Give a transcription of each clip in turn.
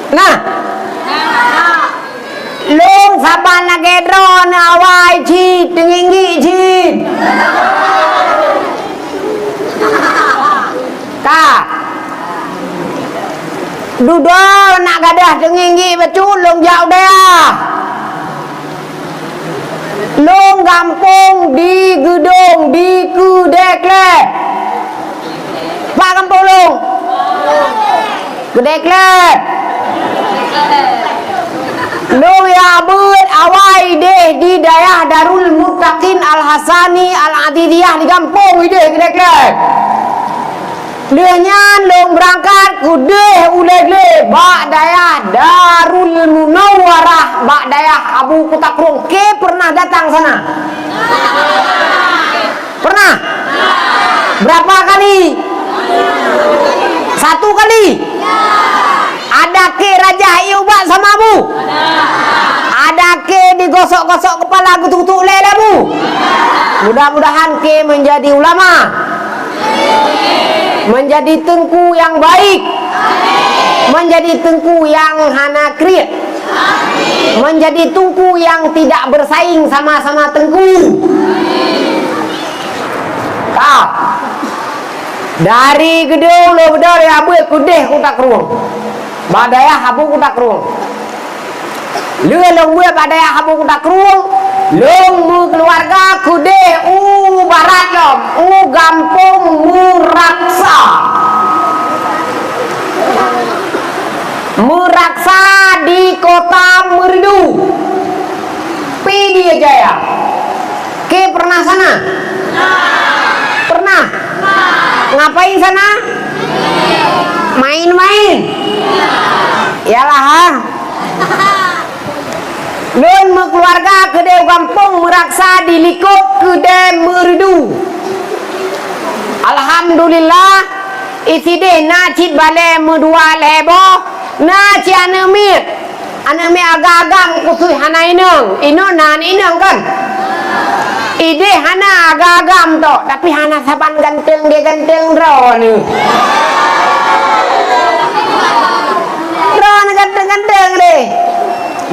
Nah, lung saban nagedron awai chi tinggi chi. Ka. Duduk nak gadah tinggi becu lung jauh dia. Lung kampung di gedung di Kedek le. Pak kampung lung. Kedek le. Lung ya bud awai deh di daerah Darul Muttaqin Al Hasani Al Adidiyah di kampung ide Kedek le. Lianya lung berangkat kudeh ulele bak daya Darul Munawwarah bak daya Abu Kutakrung. Ke pernah datang sana? Pernah? Berapa kali? 1 kali? Ada ke Raja Iubak sama Bu? Ada ke digosok-gosok kepala kutuk-kutuk lele Bu? Mudah-mudahan ke menjadi ulama, menjadi tengku yang baik, menjadi tengku yang hana kriat, menjadi tengku yang tidak bersaing sama-sama tengku. Kak, dari gedung lo bedor ya abu kudeh kutak ruang, badaya habu kutak ruang, long gue badaya habu kutak ruang, long mu keluarga kudeh barat lom gampung Muraksa di kota Merdu Pidi Jaya. Ke pernah sana? Pernah? Ngapain sana? Main-main? Yalah ha. Lun keluarga kedai kampung Meraksa di likup kedai Merdu. Alhamdulillah isi deh nacit bale medua lebo naci anemi agak-agak kusui hana ineng nan ineng kan ide hana agak-agam to tapi hana saban ganteng dia ganteng ron ganteng deh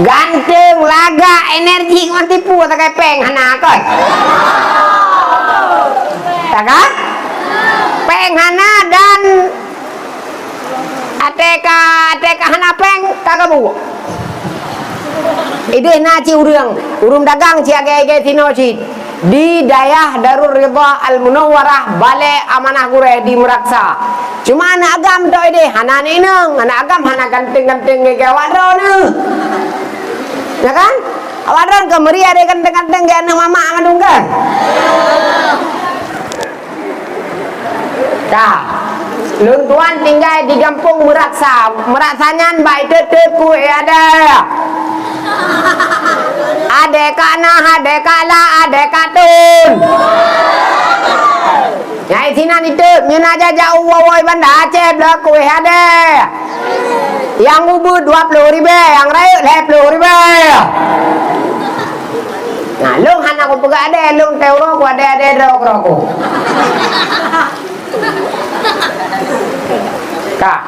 ganteng laga energi kan tipu tak kayak peng hana kan tak kan peng hana dan ateka hana peng kagak bu ide naci urung dagang ci age tino ci di daerah Darul Ridha Al Munawwarah Balai Amanah Gure di Meraksa. Cuma anak agam to ide hana nineng anak agam hana ganteng-ganteng ge wadron ya kan wadron kemeri ada ganteng-ganteng ge anu mama ngadung kan dah lun tuan tinggal di kampung Meraksa. Meraksanyan baik tetep kue ada. Ade kana, ade kala, ade katun. Nyai sinan itu nyuna jauh woi banda Aceh belah kue ada. Yang ubud 20.000, yang rayu 10.000. Nah, lung hana ko pega ada, lung teuro ko ada rok-roko. Kak,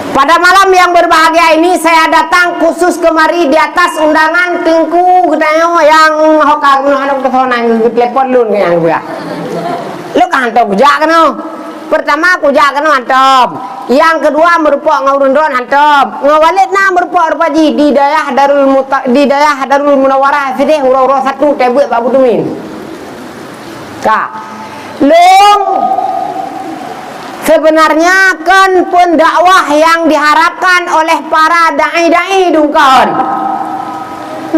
pada malam yang berbahagia ini saya datang khusus kemari di atas undangan Tengku Gedayo yang hokak nuhanok tesonan telepon lun yang gue. Lu kan hantok kujak kan? Pertama kujak kan hantok. Yang kedua merupakan ngurundron hantok. Ngawalit na merupakan rupaji di daerah Darul Munawwarah sedih uro-uro satu tebuk Pak Budumin. Kak, lung sebenarnya kan pendakwah yang diharapkan oleh para dai-dai dungkaon.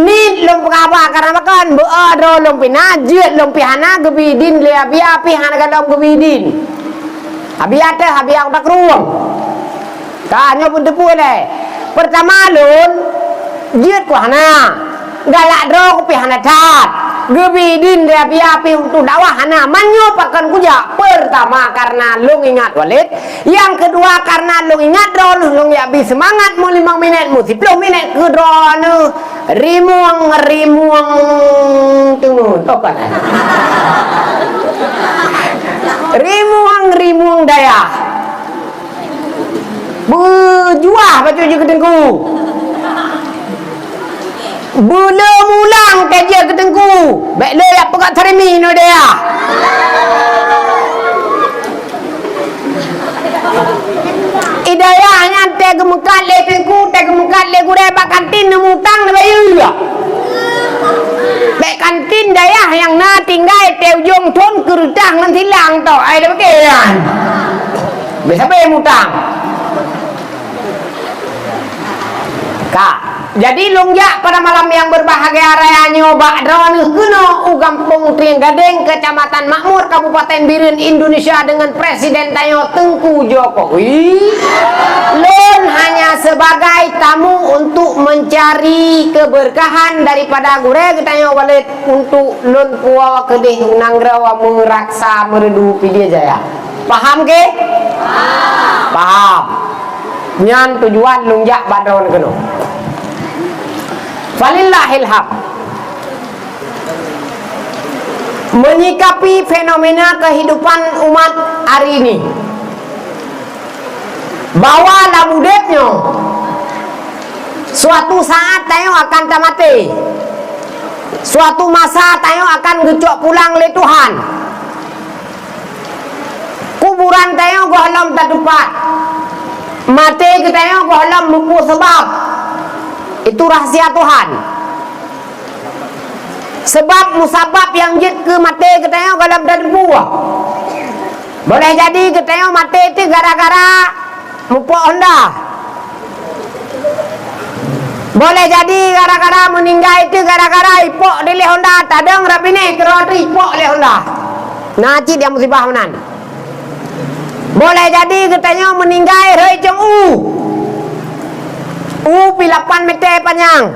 Ni lum apa karena makan beadro lum pinajit lum pihana gebidin liabia pihana gadam gebidin. Habiate habiang tak ruang. Tanya pun tepu deh. Pertama lun jit kuhana galak dro pihana tat. Gebidin dia api untuk dakwah hana menyopakan kuja. Pertama karena lung ingat Walid, yang kedua karena lung ingat drone lung ya bi semangat mau 5 menit mau 10 menit ke drone rimuang tunggu tokan rimuang daya berjuah baju je ketengku. Bula mulang kerja ketengku. Baik le apa kat terimi no dia. Idayahnya teh gemekat le tengku, teh gemekat le gure bak kantin nemu tang ne bayu ya. Baik kantin dayah yang na tinggal teh ujung thon kerutang nan hilang to. Ai dah pakai. Bisa be mutang. Kak, jadi lungjak pada malam yang berbahagia raya nyoba drone kuno Ugampung Trieng Gading, Kecamatan Makmur, Kabupaten Biren, Indonesia dengan Presiden tayo Tengku Jokowi. Lon hanya sebagai tamu untuk mencari keberkahan daripada gure tayo balik untuk lon puwa kedih nanggrawa meraksa meredu pidia jaya. Paham ke? Paham. Nyan tujuan lungjak badon keno. Walillahil hamd. Menyikapi fenomena kehidupan umat hari ini, bahwa labudetnya suatu saat tayo akan tamati, suatu masa tayo akan gecok pulang le Tuhan. Kuburan tayo gohlom tadupat, mati kita gohlom lupu sebab. Itu rahasia Tuhan. Sebab musabab yang jid ke mati kita dalam dan buah. Boleh jadi kita mati itu gara-gara mupuk Honda. Boleh jadi gara-gara meninggal itu gara-gara ipok di Honda. Tadang rabine kerotri ipok di Honda. Naci dia musibah menan. Boleh jadi kita meninggal rei jeng pi 8 meter panjang.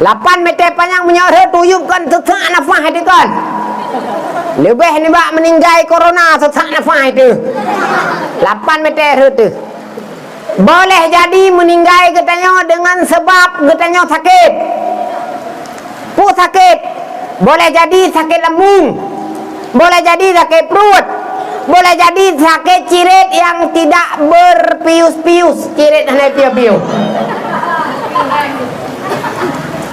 8 meter panjang menyorot tuyup kan sesak nafas itu kan. Lebih ni bak meninggal corona sesak nafas itu. 8 meter itu. Boleh jadi meninggal katanya dengan sebab katanya sakit. Sakit. Boleh jadi sakit lambung. Boleh jadi sakit perut. Boleh jadi sakit cirit yang tidak berpius-pius. Cirit hanya pius-pius.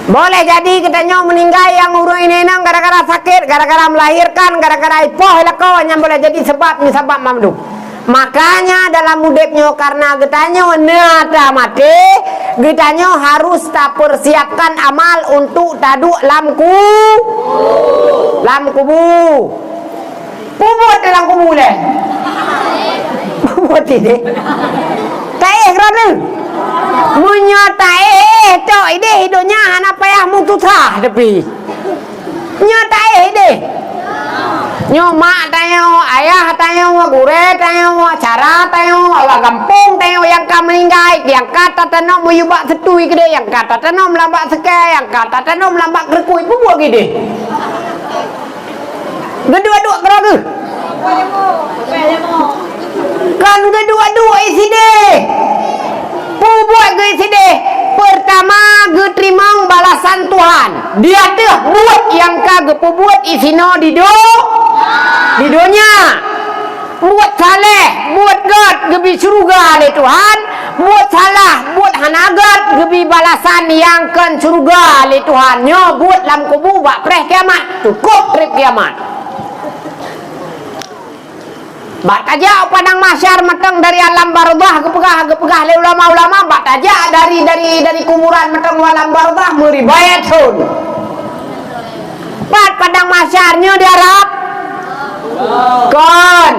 Boleh jadi katanya meninggal yang urung ini nang gara-gara sakit, gara-gara melahirkan, gara-gara ipoh lako yang boleh jadi sebab ni sebab mamdu. Makanya dalam mudiknya karena getanya nata mati, getanya harus tak persiapkan amal untuk taduk lamku. Lamkubu. Pubut dalam kubu le. Pubut ini. Taih kerana menyatai tok ide hidupnya anak payah mutusah tapi nyatai ide nyo mak tayo ayah tayo gure tayo cara tayo awak kampung tayo yang kam meninggal yang kata tanam muyubak setui gede yang kata tanam lambak sekai yang kata tanam lambak kerkui buat gede kedua-dua kerana kan kedua-dua isi deh buat ke sini. Pertama ge terima balasan Tuhan. Dia tuh buat yang kagak buat isino di dunia. Buat saleh, buat God gebi surga le Tuhan. Buat salah, buat hanagat gebi balasan yang kan surga le Tuhan. Nyo buat lam kubu bak preh kiamat. Cukup trip kiamat. Bak tajak padang masyar matang dari alam barzah kepegah le ulama-ulama bak tajak dari kuburan matang alam barzah meribayatun. Bak padang masyarnya di Arab. Kon.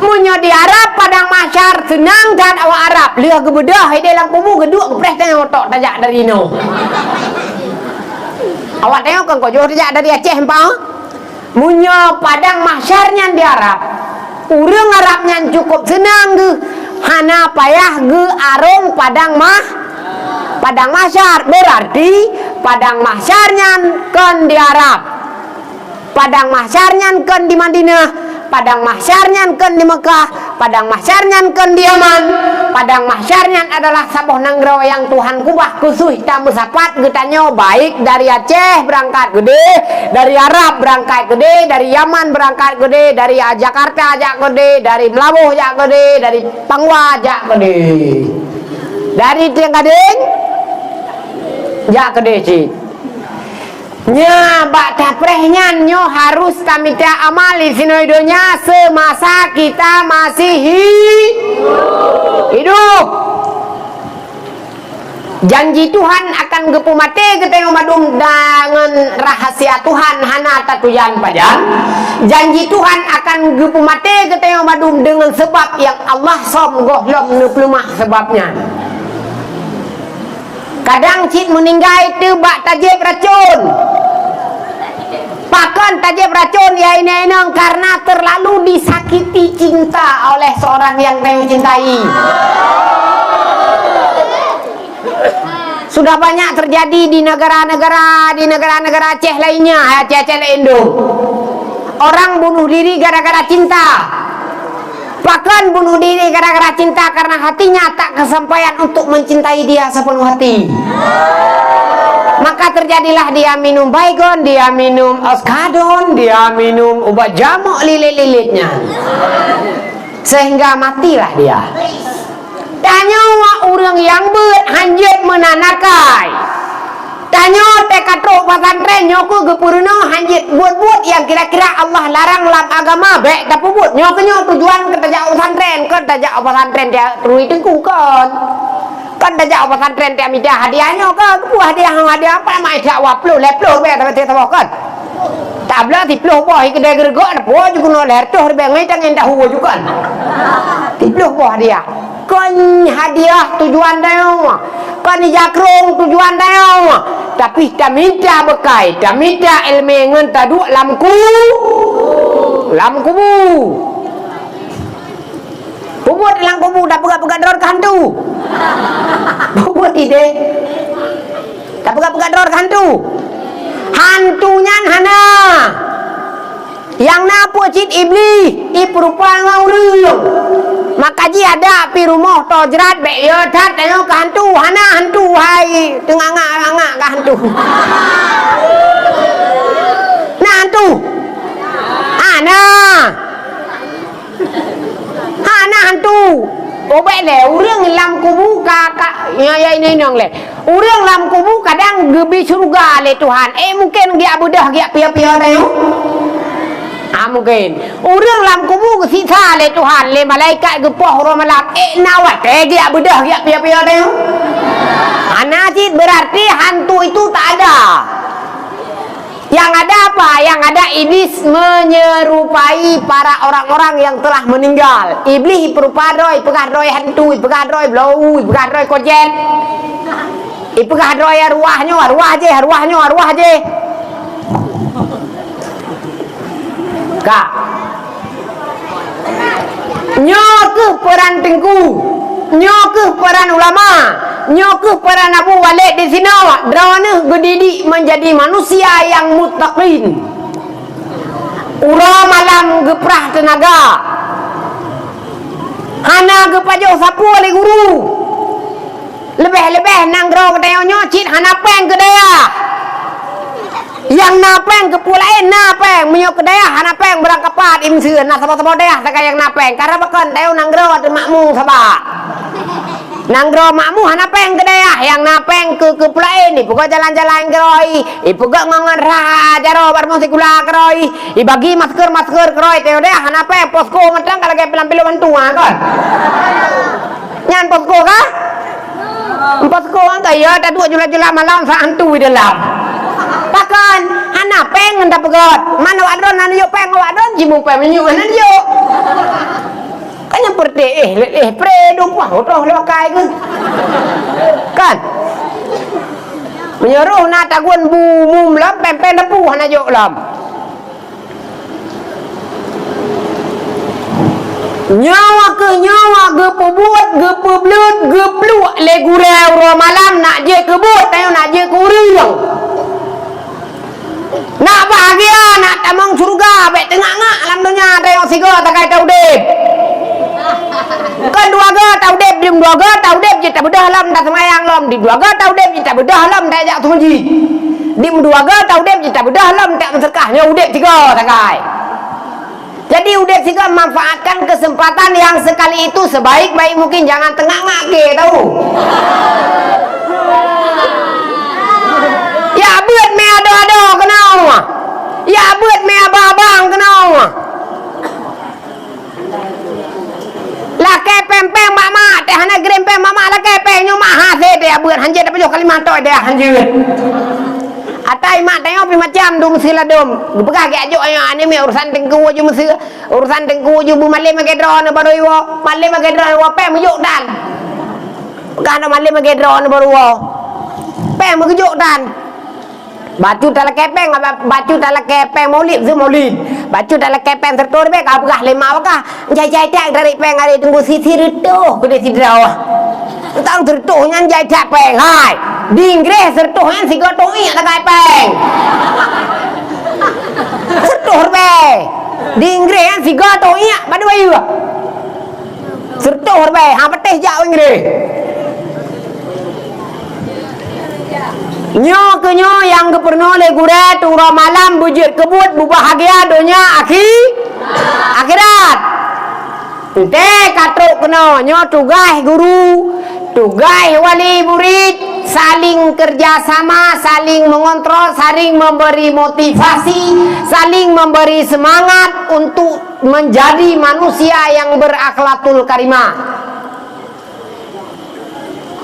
Munyo di Arab padang masyar senang dan awak Arab. Lihat kebedah di dalam kubur geduk kepreh tengok tok tajak dari no. Awak tengok kan kau jauh tajak dari Aceh empang. Munyo padang masyarnya di Arab. Urang Arabnya cukup senang ge hana payah ge arung padang masyar berarti padang masyarnya kan di Arab, padang masyarnya kan di Madinah, padang masyarnya kan di Mekah, Padang mahsyarnya kendiaman. Padang mahsyarnya adalah sabuh nanggro yang Tuhan kubah khusus tamu sapat getanyo baik dari Aceh berangkat gede, dari Arab berangkat gede, dari Yaman berangkat gede, dari Jakarta ajak gede, dari Melabuh ajak gede, dari Pangwa ajak gede, dari Tianggading ajak gede sih. Nya bak taprehnya nyo harus tamita amali sinoidonya semasa kita masih hidup. Janji Tuhan akan gepu mate ketengok madum dengan rahasia Tuhan hana tatuyan pajan. Janji Tuhan akan gepu mate ketengok madum dengan sebab yang Allah somgoh lom nuplumah sebabnya. Kadang cik meninggal itu bak tajib racun. Pakan tajib racun ya ini karena terlalu disakiti cinta oleh seorang yang dia cintai. Sudah banyak terjadi di negara-negara Aceh lainnya, Aceh Indo. Orang bunuh diri gara-gara cinta. Bahkan bunuh diri gara-gara cinta karena hatinya tak kesampaian untuk mencintai dia sepenuh hati. Maka terjadilah dia minum baygon, dia minum oskadon, dia minum obat jamu lilit-lilitnya. Sehingga matilah dia. Tanya orang yang berhanjit menanakai. Tanya tekatruk pesantren nyoku gepurno hanjit buat-buat yang kira-kira Allah larang dalam agama baik tapi buat nyokenyo tujuan ke tajak pesantren dia terus tengku kan tajak pesantren dia minta hadiahnya kan hadiah apa mai dak waplo leplo be tapi tak kan tak bela tiploh boh kedai gergok ada boh juga no lertoh be ngai tang endah huo juga tiploh boh hadiah kan hadiah tujuan dia kan jakrong tujuan dia tapi tak minta bekai, tak minta ilmu ngan tadu lam kubu. Bubut dalam kubu dah pegat-pegat dror ke hantu. Bubut ide. Tak pegat-pegat dror ke hantu. Hantunya hana. Yang napu cit iblis, iperupa ngaurung. Maka ji ada pi rumah to jerat be yo tat tengok ke hantu hana hantu hai tenganga-anga ke hantu. Nah hantu. Hana hantu. Obek le urang lam kubu kakak ya ini nong le. Urang lam kubu kadang gebi surga le Tuhan. Mungkin dia budah dia pia-pia tengok. Mungkin orang lam kubu sisa le Tuhan le malaikat gepoh romalat nawat dia bedah dia pia-pia tengok. Anasid berarti hantu itu tak ada. Yang ada apa? Yang ada iblis menyerupai para orang-orang yang telah meninggal. Iblis perupa doi pegah doi hantu, pegah doi blau, pegah doi kojet. Pegah doi arwah je. Kak nyokeh peran tengku, nyokeh peran ulama, nyokeh peran Abu Walid di sini drone gedidik menjadi manusia yang muttaqin. Ura malam geprah tenaga hana gepajo sapu oleh guru lebih-lebih nanggro kedaya nyocit hana peng kedaya yang napeng kepulain napeng menyok kedaya napeng berangkapat imsieun nah sabab-sabab daya sakaya yang napeng karena bahkan daya nanggro atu makmu sabak nanggro makmu napeng kedaya yang napeng ke kepulain ipuga jalan-jalan keroi ipuga ngongan raja ro barmo sikula keroi ibagi masker keroi teo daya napeng posko matang kalau kayak pelampilu bantua kan nyan posko kah posko kan ya tadu jula-jula malam sa hantu di dalam pakan hana pengen tak pegot mana wadron hana yuk pengen wadron jimung pengen yuk hana yuk kan yang seperti predung wah udah lokai kan menyuruh nata guen bumum lam pempen depu hana yuk lam nyawa ke nyawa gepebuat gepeblut gepluak legurau romalam nak je kebut tayo nak je kuriang nak bahagia nak tamang surga baik tengah ngak alam dunia tayong sigo takai taudip duaga tahu dep je tak bedah lam dah semayang lam di duaga tahu dep je tak bedah lam dah ajak mengaji di duaga tahu dep je tak bedah lam tak menserkahnya udep tiga takai. Jadi udep tiga manfaatkan kesempatan yang sekali itu sebaik-baik mungkin, jangan tengah-ngak ke tahu. Ya buat me ada kenal. Ya buat me abang kenal. Lah kepempeng mama teh hana grempeng mama lah kepeng nyo mah se dia buat hanje dapat jo kalimah toy dia hanje. Atai mak tengok pi macam dum sila dum. Gepegah ke ajo ane me urusan tengku ju mesti urusan tengku ju bu malim ke drone baru wo malim ke drone wo pe mujuk dan. Pegah no malim ke drone baru wo. Pe mujuk dan. Baju dalam kepeng, baju dalam kepeng maulid tu maulid. Baju dalam kepeng tertur be kau pegah lima pegah. Jai tak dari peng hari tunggu sisi retuh ke desi draw. Tang tertuh nyan jai tak peng hai. Di Inggris tertuh nyan si gotong tak kai peng. Tertuh be. Di Inggris nyan si gotong pada bayu. Tertuh be, hang petih jak Inggris. Nyo ke nyo yang keperno le gure tungro malam bujur kebut bubahagia dunia akhirat. Ente katruk keno nyo tugas guru, tugas wali murid, saling kerjasama, saling mengontrol, saling memberi motivasi, saling memberi semangat untuk menjadi manusia yang berakhlakul karimah.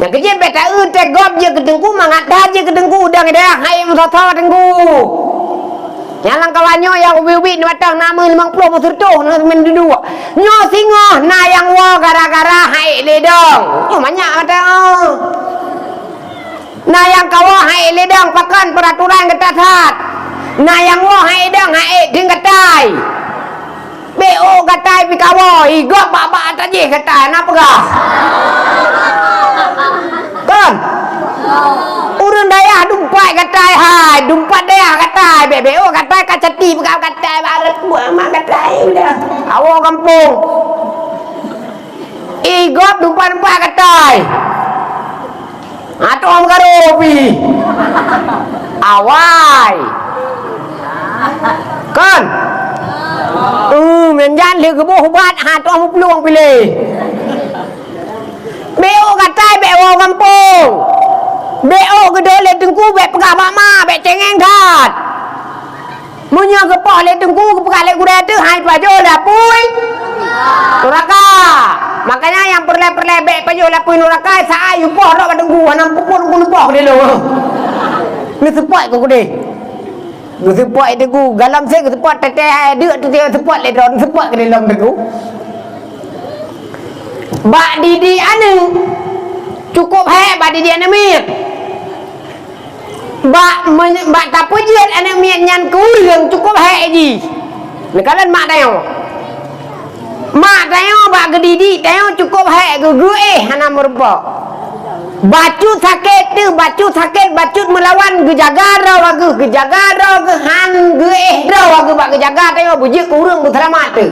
Nah kerja beta te gob je kedengku mangat dah je kedengku udang dah hai mutata dengku. Yang kawannya yang ubi-ubi ni batang nama 50 pasir tu men dua. Nyo singoh na yang wo gara-gara hai ledong. Oh banyak ada. Na yang kawa hai ledong pakan peraturan ketat. Na yang wo hai dong hai ding katai. BO katai pi kawo igok baba taje katai na pegah. Kan? Urang daya dumpai katai hai, dumpat daya katai, BBO katai kacati pegau katai barat buang mak katai udah. Awo kampung. Igop dumpat-dumpat katai. Atom karopi. Awai. Kan? Menjan le ke boh bat atom peluang pilih. BO katai BO kampung. BO gedor le tengku be pegah mama be cengeng dat. Munya ke poh le tengku ke pegah le kuda tu hai pajo dah pui. Neraka. Makanya yang perle-perle be pajo la pui neraka sa ayu poh dak tengku hanam pupun ku poh de lo. Ni sepoi ku de. Ku sepoi tengku galam se ku sepoi teteh deuk tu dia sepoi le don sepoi ke dalam tengku. Bak didi anu cukup hai bak didi anu miet. Bak tapujiat anu miet nyan kurang cukup hai ji. Ni kalian mak dayo. Mak dayo bak gedidi dayo cukup hai gugu hana merba. Bacut sakit tu bacut sakit bacut melawan gejaga raw gejaga raw han ge raw bak gejaga dayo bujik kurang berselamat tu.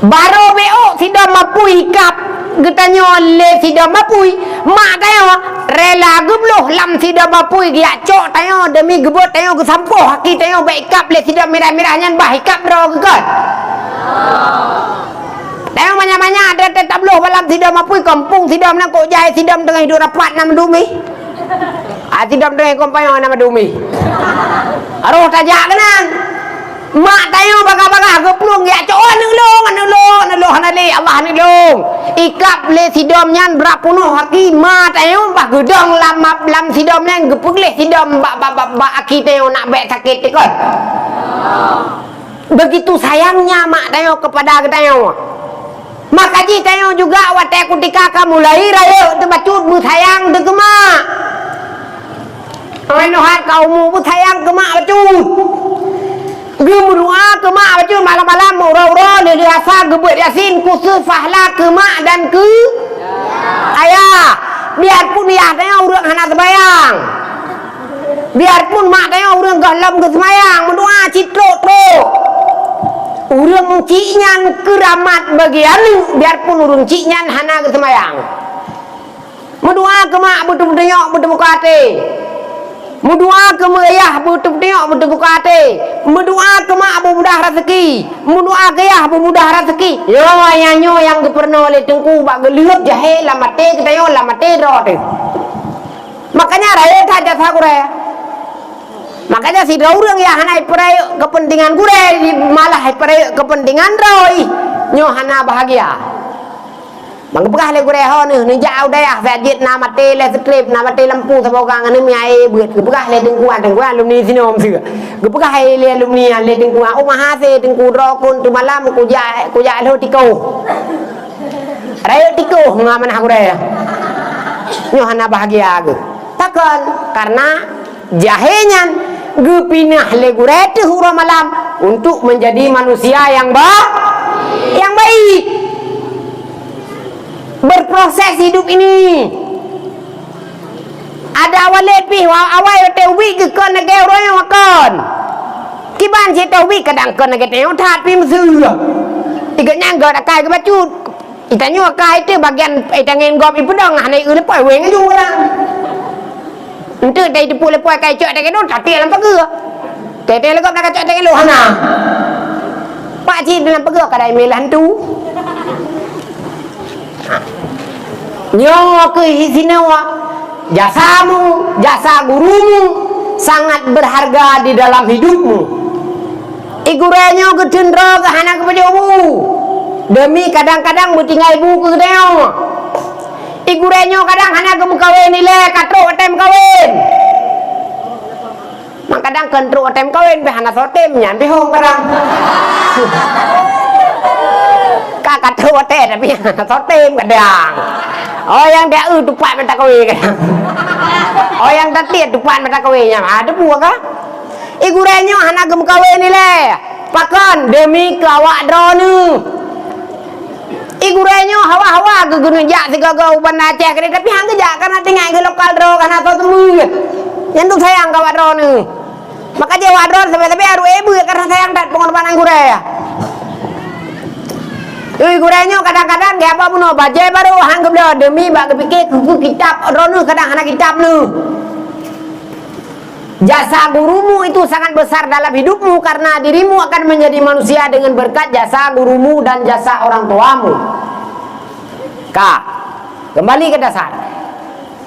Baru BO tidak mampu hikap getanya le tidak mampu mak tayo rela gebloh lam tidak mampu dia cok tayo demi gebot tayo ke sampoh haki tayo baik kap le tidak merah-merahnya bah hikap ro gegat tayo banyak-banyak ada tetap loh balam tidak mampu kampung tidak menang kok jai tidak tengah hidup rapat nama dumi tidak tengah kompanyo nama dumi aroh tajak kenang mak tayo baga-baga geplung ya cok nulung hanale Allah nulung ikap le sidom nyan berapunuh haki mak tayo bah gedong lam sidom nyan gepug le sidom bak aki tayo nak bek sakit tekot. Begitu sayangnya mak tayo kepada tayo. Maka ji tayo juga watai kutika kamu mulai raya tu bacut bu sayang de mak. Oi nohat kaumu bu sayang ke mak bacut. Gemurua ke mak baju malam-malam ura-ura dia rasa gebut yasin khusus fahla ke mak dan ke ayah. Biarpun dia tanya urang hana sembayang. Biarpun mak tanya urang galam ke sembayang mendoa citro tro. Urang urung ciknyan keramat bagian biarpun urung ciknyan hana ke semayang. Mudua ke mak betul tengok betul buka hati. Mudua ke ayah betul tengok betul buka hati. Mudua ke mak mudah rezeki. Mudua ke ayah mudah rezeki. Yo yang keperno oleh tengku bak geliut jahe lamate ketayo lamate ro tu. Makanya raya tak jasa kuraya. Makanya si orang ya hana perai kepentingan kuraya malah perai kepentingan roi. Nyo hana bahagia. Bang pegah le gure ho ni jauh dah sajit nama te le strip nama te lampu sabokang ni mi ai beut pegah le tengkuan alumni sinom sia pegah le alumni le tengkuan oh mahase tengku ro kun tu malam ku ja lo tiko rayo tiko ngaman ha gure nyo hana bahagia ge takon karena jahenyan ge pinah le gure tu hura malam untuk menjadi manusia yang baik berproses hidup ini. Ada awal lebih awal teubi ke kon ke royo kon. Kiban je teubi kadang kon ke teo that pi msu. Iganya nggot akai ke bacut. Itanyo akai tu bagian itangen gop ipedong hanai ule poi weng ju lah. Ente dai depu le poi kai cok dai ke do tak lam pege. Tete le gop nak cok dai ke lo hana. Pak ji dalam pege kadai melan tu. Nyo ke hisinawa jasamu, jasa gurumu sangat berharga di dalam hidupmu. Igurenyo ke cendro ke hana ke pajobu. Demi kadang-kadang butingai buku ke deo. Igurenyo kadang hana ke kawin nile katro atem kawin. Mak kadang kontro atem kawin be hana sotem nyampe hong kadang. Kakak tua teh tapi sotem kadang. Oh yang dia tupat mata kowe kadang. Oh yang tatiat tupat mata kowe nya ada buah kah? Igurenyo hana gem kowe ni le. Pakon demi kawak drone. Igurenyo hawa-hawa ke gunung jak sigaga uban Aceh kene tapi hang jak karena tinggal ke lokal dro karena to temu. Yang tu sayang kawak drone. Maka je wak drone sampai-sampai aru ebu karena sayang dat pengorbanan gure ya. Gurenyo kadang-kadang dia apa puno bajai baru hang geblo demi bak kepikir buku kitab ronu kadang anak kitab nu. Jasa gurumu itu sangat besar dalam hidupmu karena dirimu akan menjadi manusia dengan berkat jasa gurumu dan jasa orang tuamu. Kembali ke dasar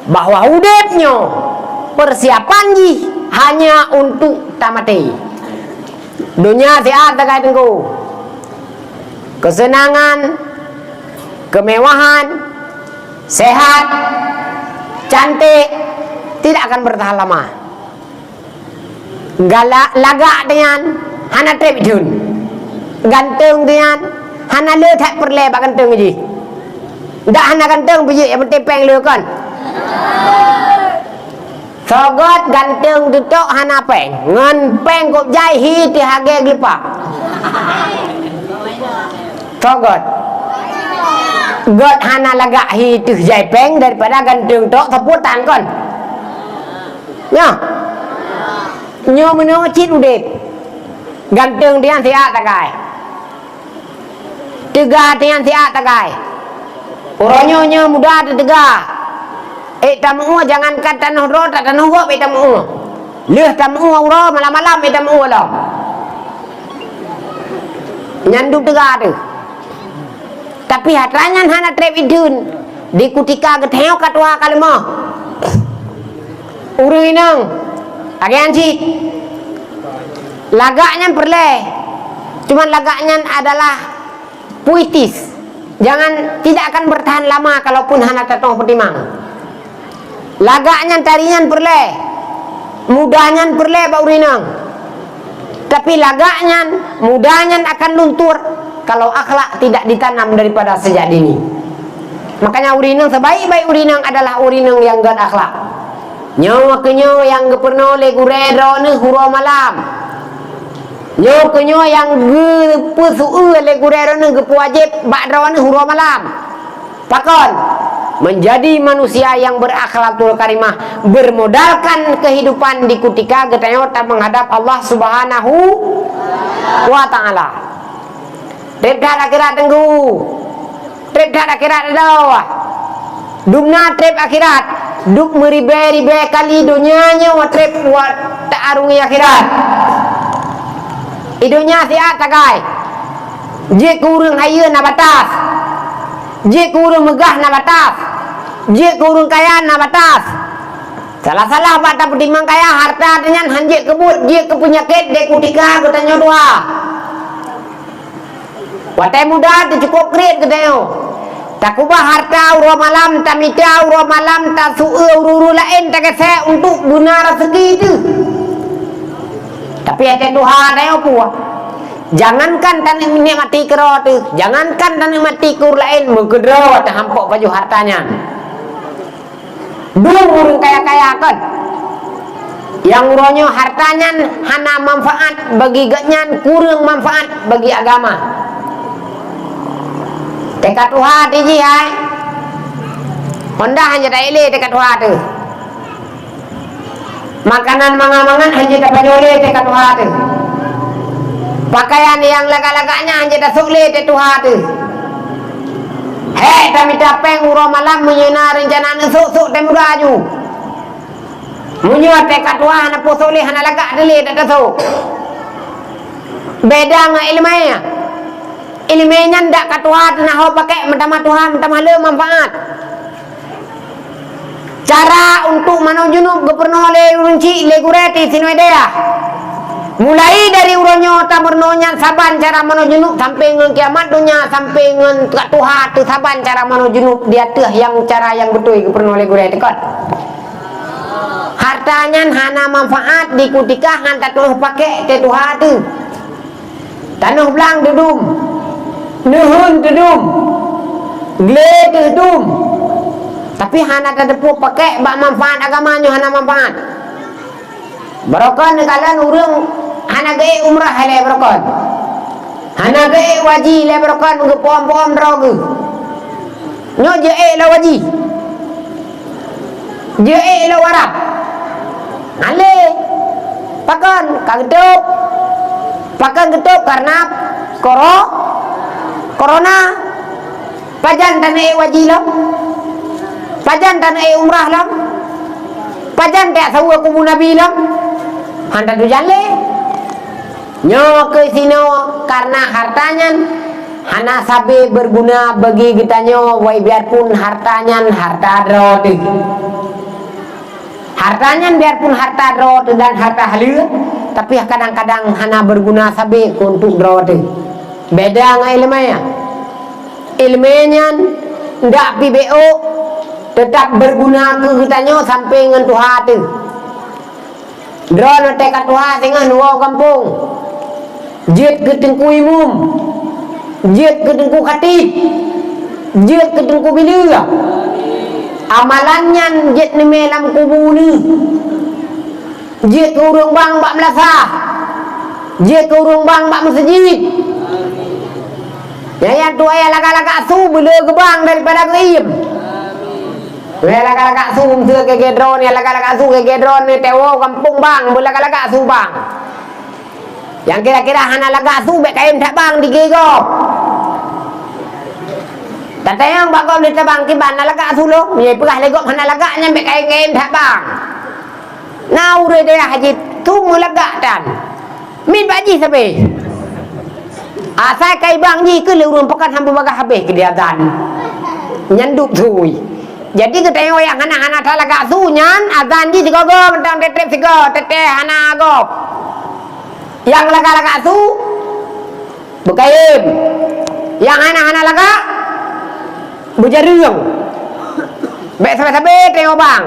bahwa udepnyo persiapan ji hanya untuk tamati. Dunia siat terkait engkau. Kesenangan, kemewahan, sehat, cantik tidak akan bertahan lama. Lagak dengan hana trip jun, ganteng dengan hana le tak perle bak ganteng ji. Dak hana ganteng biji yang tepeng le kan. Sogot ganteng tutok hana peng, ngan peng kop jai hi ti hage glipak. Sogot God hana lagak hi tuh jai peng daripada ganteng tok seputan kon. Nya. Nyo menung cit udip. Ganteng tian siat takai. Tega tian siat takai. Oronyo nyo muda tega. Tamu jangan kata nuhro tak nuhro tamu. Leh tamu uro malam-malam tamu lo. Nyanduk tega tu. Tapi hatranyan hana trep idun di kutika geteo katwa kalemo urung inang agian cik lagaknya perle cuman lagaknya adalah puitis jangan tidak akan bertahan lama kalaupun hana tatong petimang lagaknya tarian perle mudahnya perle bau rinang tapi lagaknya mudahnya akan luntur kalau akhlak tidak ditanam daripada sejak dini. Makanya urinang sebaik-baik urinang adalah urinang yang gak akhlak. Nyawa kenyo yang geperno le gurero ni huro malam. Nyawa kenyo yang gepesu le gurero ni gepuwajib bakdro ni huro malam. Pakon menjadi manusia yang berakhlakul karimah, bermodalkan kehidupan di kutika getanya menghadap Allah Subhanahu wa taala. trip dah akhirat tenggu. Trip dah akhirat dah. Dumna trip akhirat. Duk meribe-ribe kali dunianya wa trip wa ta'arungi akhirat. Idunya siat tagai. Je kurang hayeun na batas. Je kurang megah na batas. Je kurang kaya na batas. Salah-salah bata pertimang kaya harta dengan hanje kebut je ke penyakit de kutika katanya dua. Watai muda tu cukup kredit katanya. Tak kubah harta urut malam, tak mita urut malam, tak su'e uru lain, tak kese untuk guna rezeki itu. Tapi ada Tuhan ada apa? Jangankan tak nikmati kera tu, jangankan tak nikmati kur lain, mengkedra tak hampuk baju hartanya. Dulu orang kaya-kaya kan, yang urutnya hartanya hana manfaat bagi ganyan, kurang manfaat bagi agama. Dekat Tuhan tu je hai. Honda hanya tak eleh dekat Tuhan tu. Makanan mangan-mangan hanya tak boleh dekat Tuhan tu. Pakaian yang lagak-lagaknya hanya tak boleh dekat Tuhan tu. Hei, kami capek urut malam menyena rencana esok-esok temu raju. Munyuat dekat Tuhan apa soleh hana lagak dele tak esok. Beda dengan ilmunya. Ilmunya ndak kat Tuhan nak pakai mentama Tuhan mentama le manfaat. Cara untuk manujunub gubernur le runci le gureti sinwedea. Mulai dari uronyo tamernonya saban cara manujunub sampai ngen kiamat dunia sampai ngen kat Tuhan tu saban cara manujunub dia teh yang cara yang betul gubernur le gureti kan. Hartanya hana manfaat di kutika han tak tuh pakai te Tuhan tu. Tanuh belang dudum. Nuhun tudum, gle tudum, tapi hana terdepu pakai bak manfaat agamanya hana manfaat. Barokah nekalan urang hana gae umrah le barokah, hana gae waji le barokah ngepom-pom droge. Nyo je la waji, je la warap, ale pakan ketup karena Corona pajan tanah wajib lam, pajan tanah umrah lam, pajan tak sawa kubu Nabi lam, handa tu jale, nyo ke sino karena hartanya, hana sabe berguna bagi kita nyo, wai biarpun hartanya harta roti, hartanya biarpun harta roti dan harta halal, tapi kadang-kadang hana berguna sabe untuk roti. Beda dengan ilmunya. Ilmunya ndak PBO tetap berguna ke kitanya sampai dengan Tuhan tu. Drone tekat Tuhan dengan dua kampung. Jet ke tengku imum. Jet ke tengku khatib. Jet ke tengku bila. Amalannya jet ni melam kubu ni. Jet ke urung bang bak melasah. Jet ke urung bang bak masjid. Yang tu ayah lagak-lagak su bila gebang daripada keim. Ayah lagak-lagak su mesti ke gedron ya lagak-lagak su ke gedron ni tewo kampung bang bila lagak-lagak su bang. Yang kira-kira hana lagak su bek kaim tak bang digegop. Tata yang bakal di tabang kiban lagak su lo, ni pegah legop hana lagaknya bek kaim tak bang. Nau re dia haji tu mulagak dan. Min baji sabe. Asal kai bang ni ke lurun pekan hampa bagah habis ke dia dan nyanduk thui. Jadi kita yang hana-hana talaga sunyan azan ji digogo mentang tetep sigo teteh hana agop. Yang laga-laga su bekaim. Yang hana-hana laga bujarung. Bek sabe-sabe tengok bang.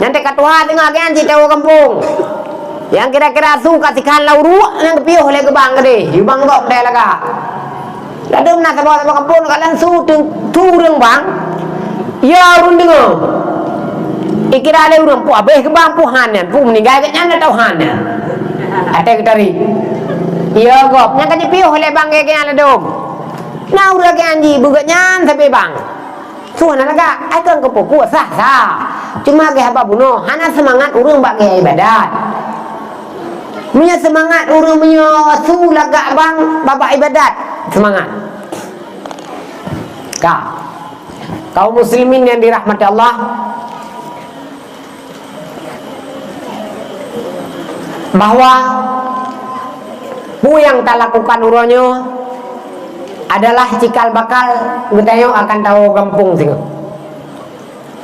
Nanti kat Tuhan tengok kan si tahu kampung. Yang kira-kira su kasihkan lauru yang kepiuh oleh ke bang gede. Yu bang gok deh laga. Lalu nak sebab kampung kalian su turun bang. Ya urun dengar. Ikira ada urun pu abeh ke bang pu hanan pu meninggal ke nyana tahu hanan. Ada ketari. Ya gok yang kepiuh oleh bang ke yang ledom. Nah udah ke anji bugat nyan sampai bang. Su hanan laga akan ke pu sah. Cuma ke apa bunuh hana semangat urun bak ke ibadat. Punya semangat orang punya su lagak bang babak ibadat semangat. Kaum muslimin yang dirahmati Allah, bahwa yang tak lakukan uronyo adalah cikal bakal getayo akan tahu kampung singo.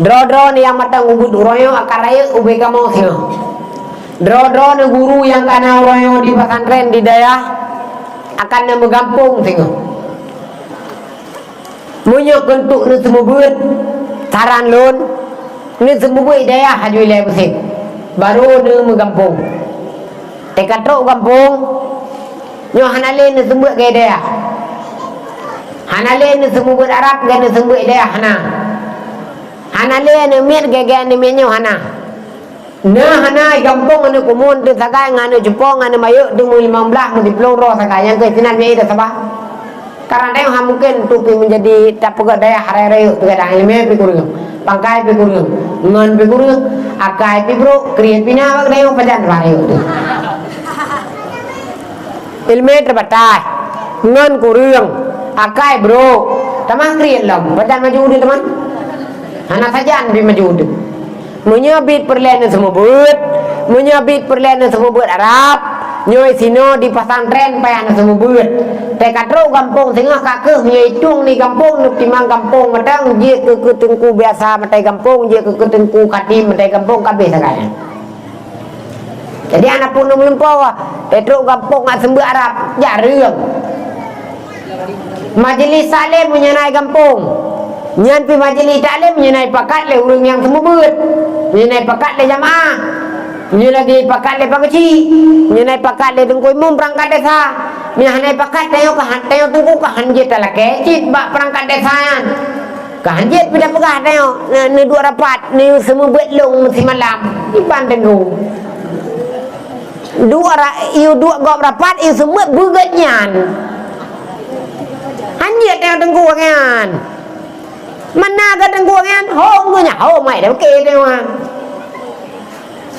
Dro ni yang matang ubud uronyo akan raya ube kamu singo. Dro ni guru yang kana uronyo di pesantren di daya akan nama kampung singo. Munyo kentuk ni semua buat saran lon ni semua buat daya haju ilai bersih baru ni mengampung. Tekatrok kampung nyo hanale ni semua ke daya. Hanale ni semua buat Arab ke ni semua daya hana. Hanale ni miat ke ni menyo hana. Nah hana kampung ni kumun tu sakai nganu Jepang nganu mayuk tu 15 mu di peloro sakai yang ke sinan me ida sabah. Karena dia mungkin tupi menjadi tak pegak daya hari-hari tu kadang ilmu pikurung, pangkai pikurung, ngan pikurung, akai pibro, kriat pina bak dia pajan hari tu. Ilmu terbatas, ngan kurung, akai bro, teman kriat lam, pajan maju tu teman, anak saja lebih maju tu. Menyabit perlahan semua buat, menyabit perlahan semua buat Arab. Nyoi sino di pesantren payan semua buat. Tekatro kampung tengah kakeh nyoi tung ni kampung nuk timang kampung matang dia ke tengku biasa matai kampung dia ke tengku katim matai kampung kabeh sakaya. Jadi anak pun melampau tekatro kampung ngak sembuh Arab jarang. Majlis salim menyenai kampung. Nyan pi majlis taklim menyenai pakat le urang yang semua buat. Menyenai pakat le jamaah. Ni lagi pakat le pagci, ni naik pakat le tengku imam perangkat desa. Ni hanai pakat tayo tengku ka hanjet la kecit bak perangkat desa yan. Ka hanjet pida pegah tayo ni dua rapat ni semua buat long mesti malam di tengku. Dua gop rapat iu semua bugat nyan. Hanjet tayo tengku kan. Mana ka tengku kan? Ho nya ho mai dah ke tayo.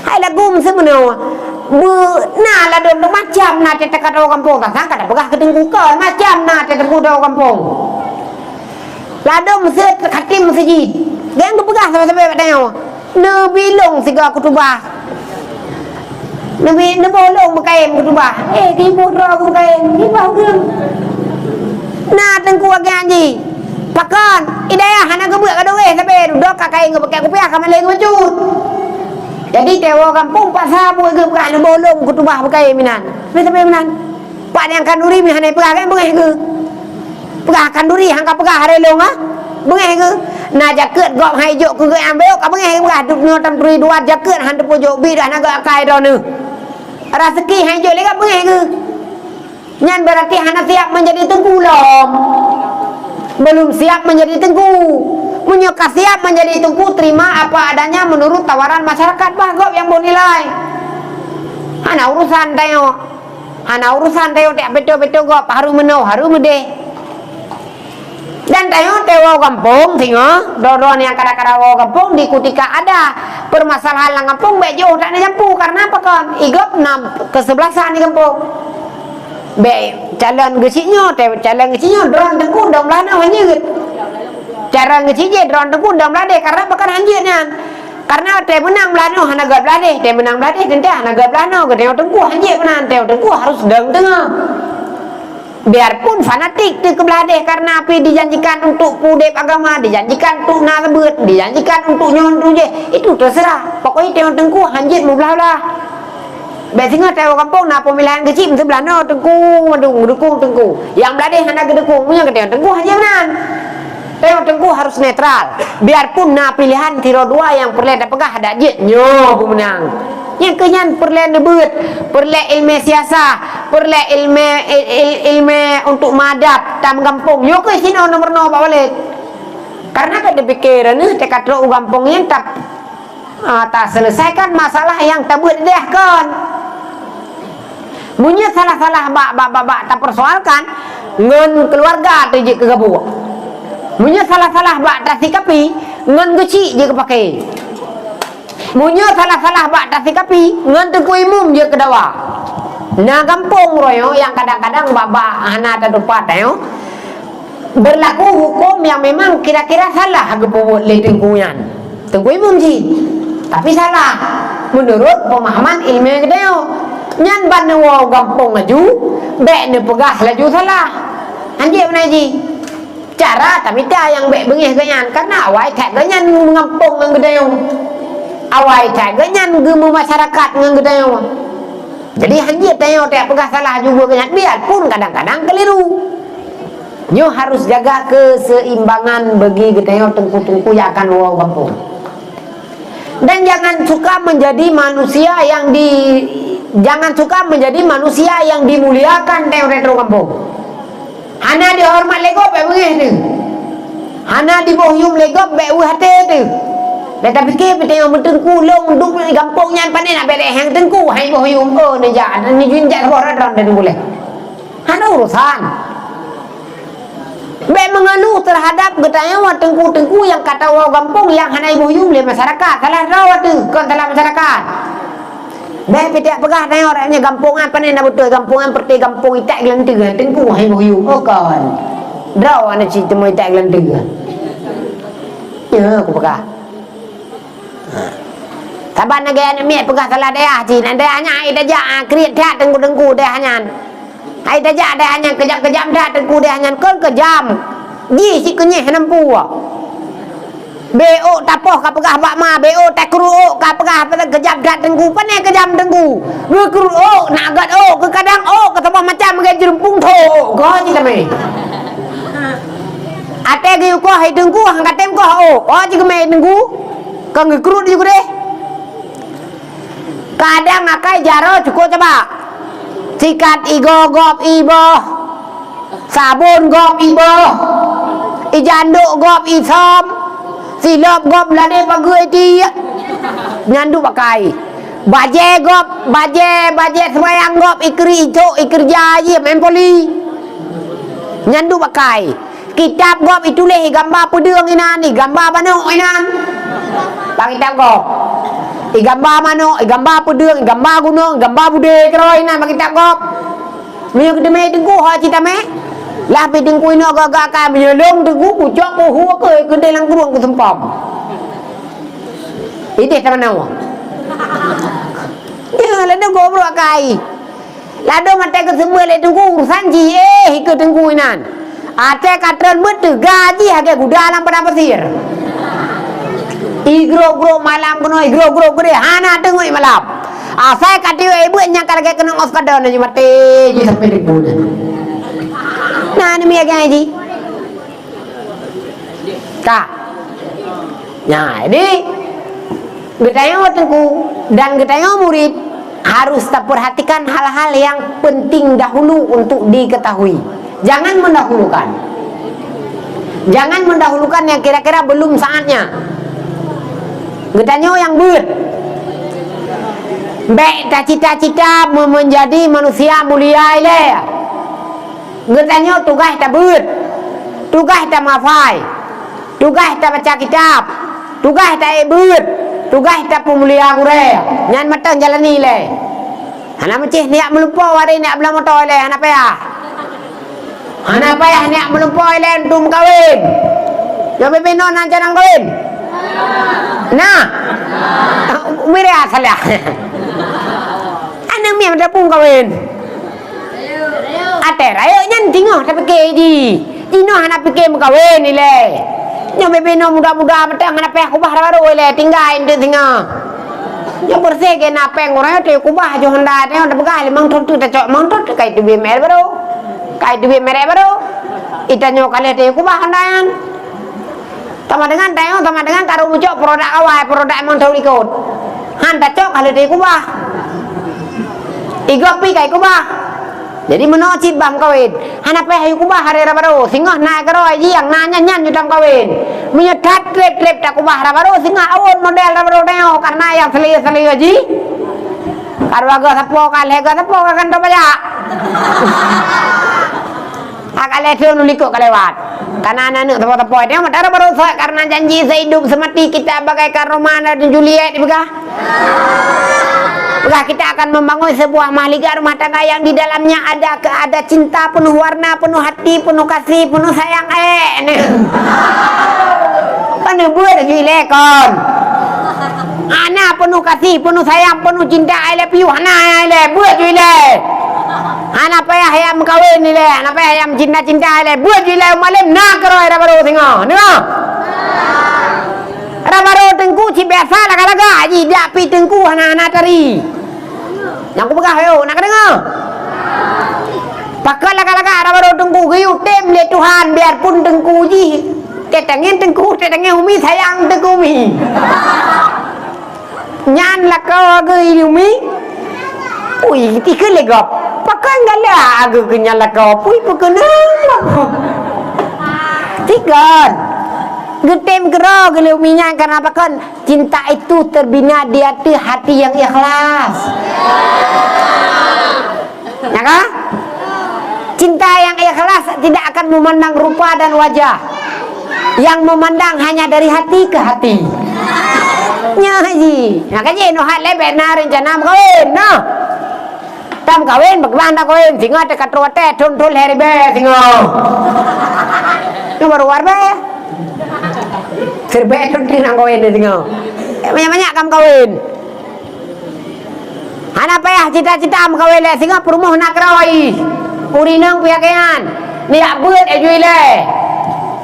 Hai lagu sebenarnya nah lah dong macam nak tetek kado kampung tak sangka dah pegah ketengku kan macam nak tetek kado kampung ladom set khatim masjid gang tu pegah sampai tanya nabi long siga kutubah nabi bolong bekaim kutubah tibu ro aku bekaim ni bau geum nah tengku agak anji pakan idayah anak kebuat kado sampai duduk kakai ngepakai kupiah kamaleng mencut. Jadi tewa kampung pak sabu ke bukan bolong kutubah pakai minan. Sampai minan. Pak yang kanduri mi hanai pegah kan bengeh ke. Pegah kanduri hangka pegah hari long ah. Bengeh ke. Na jaket gop hai jok ke ambil ka bengeh pegah duk nyo tam turi dua jaket han depo jok bi dah naga akai do nu. Rezeki hai jok lega bengeh ke. Nyan berarti hana siap menjadi tengku lom. Belum siap menjadi tengku. Menyuka siap menjadi tengku, terima apa adanya menurut tawaran masyarakat bagop yang bernilai. Hana urusan tayo tak betul-betul gop haru meno haru mede. Dan tayo tewo kampung singo doron yang kadang-kadang kampung di kutika ada permasalahan lang kampung bejo tak nyampu karena apa kan igop nam kesebelasan di kampung. Be calon gesinyo doron tengku dong lana hanyut. Cara ngecije drone tengku ndang belade karena bakar hanjitnya. Karena teh menang belano hana gak belade, teh menang belade tente hana gak belano gede tengku hanjit menan teh tengku harus dang tengah. Biarpun fanatik teh ke belade karena api dijanjikan untuk pudep agama, dijanjikan untuk nalebet, dijanjikan untuk nyontu je. Itu terserah. Pokoknya teh tengku hanjit mu belah-belah. Biasanya teh kampung na pemilihan kecil sebelah no tengku dukung tengku. Yang belade hana gedukung punya gede tengku hanjit menan. Tengku harus netral. Biarpun na pilihan tiro dua yang perle dah pegah ada je nyo bu menang. Yang kenyan perle nebut, perle ilmu siasah, perle ilmu untuk madap tam kampung. Yo ke sini nomor no pak balik. Karena kada pikiran ni tekat ro kampungnya tak selesaikan masalah yang tak buat dah kan. Munnya salah-salah bak tak persoalkan ngan keluarga tu je kegabung. Munyo salah-salah bak tak sikapi ngan geci je kepakai. Munyo salah-salah bak tak sikapi ngan tengku imum je kedawa. Na kampung royo yang kadang-kadang bak hana tak dapat yo. berlaku hukum yang memang kira-kira salah gebobot le tengkuyan. Tengku ibu mesti. Tapi salah menurut pemahaman ilmu kedeo. Nyan ban wo gampung laju, bek ne pegah laju salah. Anjir mana ji? Cara tapi ta yang bek bengih ganyan karena awai tak ganyan ngampung ngan gedeo. Awai tak ganyan gemu masyarakat ngan gedeo. Jadi anjir teo tak pegah salah juga ganyan biarpun kadang-kadang keliru. Nyo harus jaga keseimbangan bagi gedeo tengku-tengku yang akan wo gampung. Dan jangan suka menjadi manusia yang dimuliakan teo retro kampung. Hana dihormat legop bek bengih tu. Hana dibohyum legop bek hati tu. Dah fikir tengok mentengku long duk di kampung nyan pandai nak bek hang tengku hai bohyum ni ja ni jun ja orang dan boleh. Hana urusan. Bek mengeluh terhadap getanya tengku-tengku yang kata orang kampung yang hana bohyum le masyarakat. Salah rawat tu kon salah masyarakat. Bek tidak pegah tanya orangnya kampungan pandai nak betul kampungan perti kampung itak gelantu tengku hai bohyum. Oh kawan. Draw ana cerita mo itak gelantu. Ya aku pegah. Saban negara ni pegah salah daerah ci nan daerahnya ai dajak kriat dak tengku-tengku daerahnya. Ai dajak daerahnya kejam-kejam dak tengku daerahnya kon kejam. Ji si kenyeh nampu. BO tapoh ka pegah bak ma BO tak kru ka pegah kejam dak tengku pane kejam tengku. Be kru nak agat ke kadang ke tambah macam ke jerumpung tho. Ko ji tame. Ate ge ko hai tengku hang katem ko ji ke me tengku. Kang kru juga deh. Kadang akai jaro cukup coba. Sikat igo gop ibo. Sabun gop ibo. Ijanduk gop isom. Silop gop lade pagai ti. Nyandu pakai. Baje gop, baje semayang gop ikri ijo ikerja ye mempoli. Nyandu pakai. Kitab gop ituleh gambar pedeng inan ni, gambar banok inan. Bang kitab gop. Gambar manok, gambar pedeng, gambar gunung, gambar bude keroi inan bang kitab gop. Mio kedeme tengku ha cita me. Lah pi tengku ino gagak ka menyelong tengku kucok ko huwa ke dalam kurung ku sempam. Ide sama nawa. Ya la do gobro kai. La do mate ke semua le tengku urusan ji ke tengku inan. Ate katren betu gaji hage gudalam pada pasir. Igro malam kuno igro gede hana tengok malam. Asai kati ibu nyakar ke kena oskadon ni mate ji sampai ribu. Nah ni miya gaji. Kak. Nah, ini getanya tengku dan getanya murid harus perhatikan hal-hal yang penting dahulu untuk diketahui. Jangan mendahulukan. Jangan mendahulukan yang kira-kira belum saatnya. Getanya yang buat. Baik cita-cita menjadi manusia mulia ile. Getanya tugas tak buat. Tugas tak mafai. Tugas tak baca kitab. Tugas tak buat. Tugas tak pemulia kure. Nyan matang jalani ile. Hana macih niak melupa hari niak belah motor ile. Hana payah. Hana payah niak melupa ile untuk kawin. Yo bebeno nan janang kawin. Nah. Mira salah. Ana mi ada pun kawin. Ate rayo nyan tingoh tapi keji. Ino hana pikir kawin ile. Yo bebeno muda-muda matang hana payah kubah baru ile tinggal inde tingoh. Yo bersih ke napeng orang tu kubah jo handa te onda begal mang tot tu cok mang tot kai tu be mer baru. Kai tu be mer baru. Itanyo kali te kubah handayan. Sama dengan karo mucok produk awal produk emang tahu ikut. Handa cok kali te kubah. Igopi kai kubah. Jadi menocit bam kawin. Hana pe hayu kubah hari baru. Singoh na karo aji yang nanya nyan judam kawin. Menyetat trip tak kubah baru singa awon model baru neo karena yang seli aji. Karo aga sapo kan to banyak. Akale tu nuliko kalewat. Karena anak tepo dia mata baru karena janji sehidup semati kita bagaikan Romana dan Juliet begah. Lah kita akan membangun sebuah mahligai rumah tangga yang di dalamnya ada cinta penuh warna, penuh hati, penuh kasih, penuh sayang. Penuh buat gile kon. Ana penuh kasih, penuh sayang, penuh cinta. I love you. Ana buat gile. Ana payah ayam kawin ni le. Ana payah ayam cinta-cinta le. Buat gile malam nak karo era baru tengok. Tengok. Baru tengku si biasa laga-laga aji dia pi tengku anak-anak tari. Yang aku pegang yo nak dengar. Pakai laga-laga baru tengku geyu tem le Tuhan biarpun tengku ji. Tetangin tengku tetangin umi sayang tengku umi. Nyan laka ge umi. Ui tikul legap. Pakai ngala age kenya laka pui pekenang. Tikan. Getem gero gelu minyak karena apa kan cinta itu terbina di hati yang ikhlas. Ya kan? Cinta yang ikhlas tidak akan memandang rupa dan wajah. Yang memandang hanya dari hati ke hati. Nya haji. Nah kan no hat lebet na rencana kawin no. Tam kawin bagaimana kawin singa dekat ruwate thun heribe singa. Itu baru warbe. Serba itu nang kawin ni tengok. Banyak-banyak kam kawin. Hana payah cita-cita am kawin le singa perumuh nak kerawai. Urinang piakean. Ni dak beut ajui le.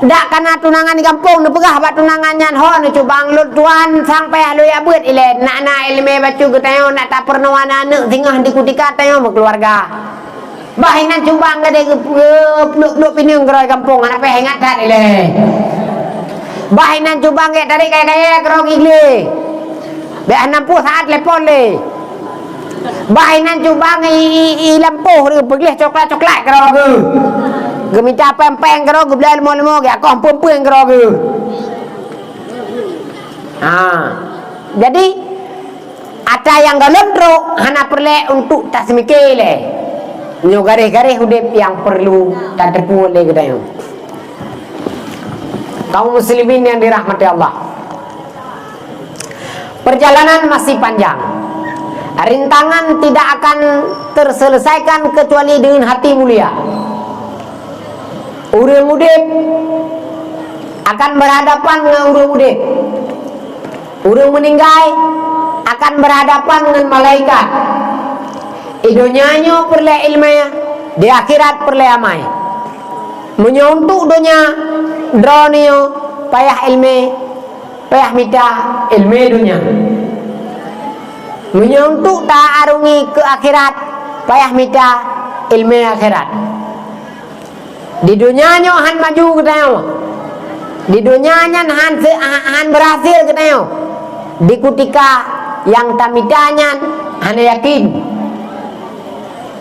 Dak kana tunangan di kampung ni pegah bat tunangan nyan ho ni cubang lut tuan sang payah lu ya beut ile. Nak ilme bacu getayo nak tak pernawana anak singa di kutika tayo keluarga. Bahinan cubang gade peluk pinung kerawai kampung anak payah ingat dak ile. Bahinan cubang ke dari kaya-kaya kerong igle. Be 60 saat lepon le. Bahinan cubang i lampuh re begleh coklat-coklat kerong ge. Gemita pempeng kerong ge belal lemo-lemo ge akoh pempeng kerong ge. Jadi ada yang galendro hana perle untuk tasmike le. Nyo gareh-gareh udip yang perlu tak terpu le gedayo. Kaum muslimin yang dirahmati Allah, perjalanan masih panjang. Rintangan tidak akan terselesaikan kecuali dengan hati mulia. Urang udip akan berhadapan dengan urang udip. Urang meninggal akan berhadapan dengan malaikat. Idonyanyo perle ilmu, di akhirat perle amai. Menyontuk dunia dronio payah ilmu, payah mita ilmu dunia. Menyontuk tak arungi ke akhirat, payah mita ilmu akhirat. Di dunia nyo han maju ketayo. Di dunia nyan han berhasil ketayo. Di kutika yang tamitanya han yakin.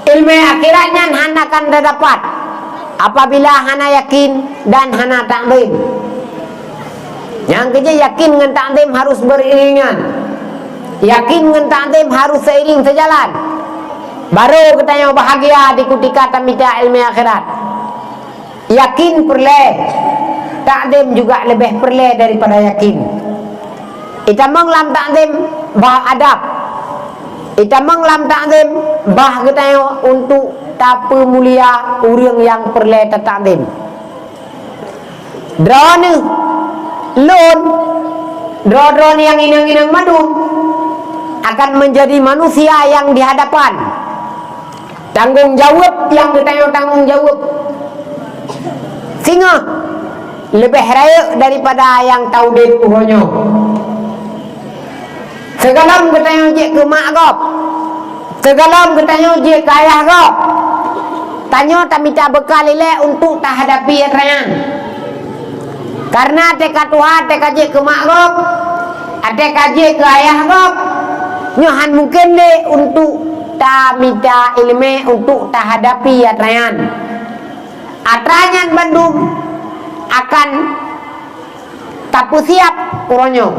Ilmu akhiratnya han akan dapat apabila hana yakin dan hana takdim. Yang kerja yakin dengan takdim harus beriringan. Yakin dengan takdim harus seiring sejalan. Baru katanya bahagia di kutika tamita ilmu akhirat. Yakin perle, takdim juga lebih perle daripada yakin. Itamang lam takdim bah adab. Itamang lam takdim bah katanya untuk tapi mulia urang yang perle takdim. Drone loan drone yang inang-inang madu akan menjadi manusia yang di hadapan. Tanggung jawab yang kita tanggung jawab. Singa lebih raya daripada yang tahu dek uhonyo. Segalam kita je ke mak gop. Segalam kita je ke ayah gop. Tanyo tak minta bekal ile untuk tak hadapi rayan. Karena teka Tuhan teka je ke mak gop, ada kaje ke ayah gop. Nyohan mungkin le untuk tak minta ilmu untuk tak hadapi rayan. Atrayan Bandung akan tak siap uronyo.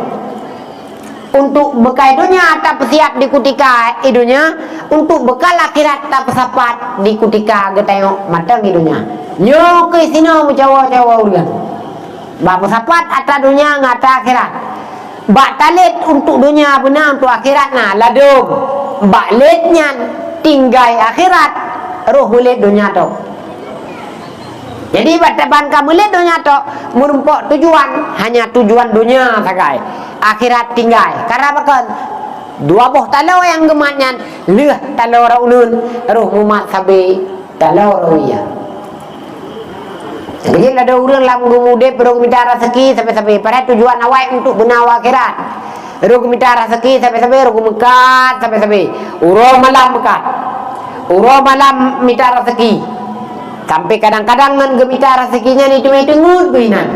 Untuk bekal dunia tak siap di kutika idunya, untuk bekal akhirat tak sepat di kutika getayo matang idunya. Nyo ke sino mencawa-cawa ulian. Ba sepat ata dunia ngata akhirat. Ba talit untuk dunia benar untuk akhirat nah ladung. baliknya tinggal akhirat roh boleh dunia tu. Jadi batapan kamu lihat dunia tu merumpok tujuan hanya tujuan dunia sakai, akhirat tinggal. Karena apa kan? Dua buah talau yang gematnya leh talau raunun roh mumat sabi talau rawiyah. Jadi ada orang lam gumude perlu minta rezeki sampai-sampai pada tujuan awal untuk benawa akhirat. Roh minta rezeki sampai-sampai roh mekat sampai-sampai urang malam mekat. Urang malam minta rezeki. Sampai kadang-kadang ngan gemita rezekinya itu meh tengut binan.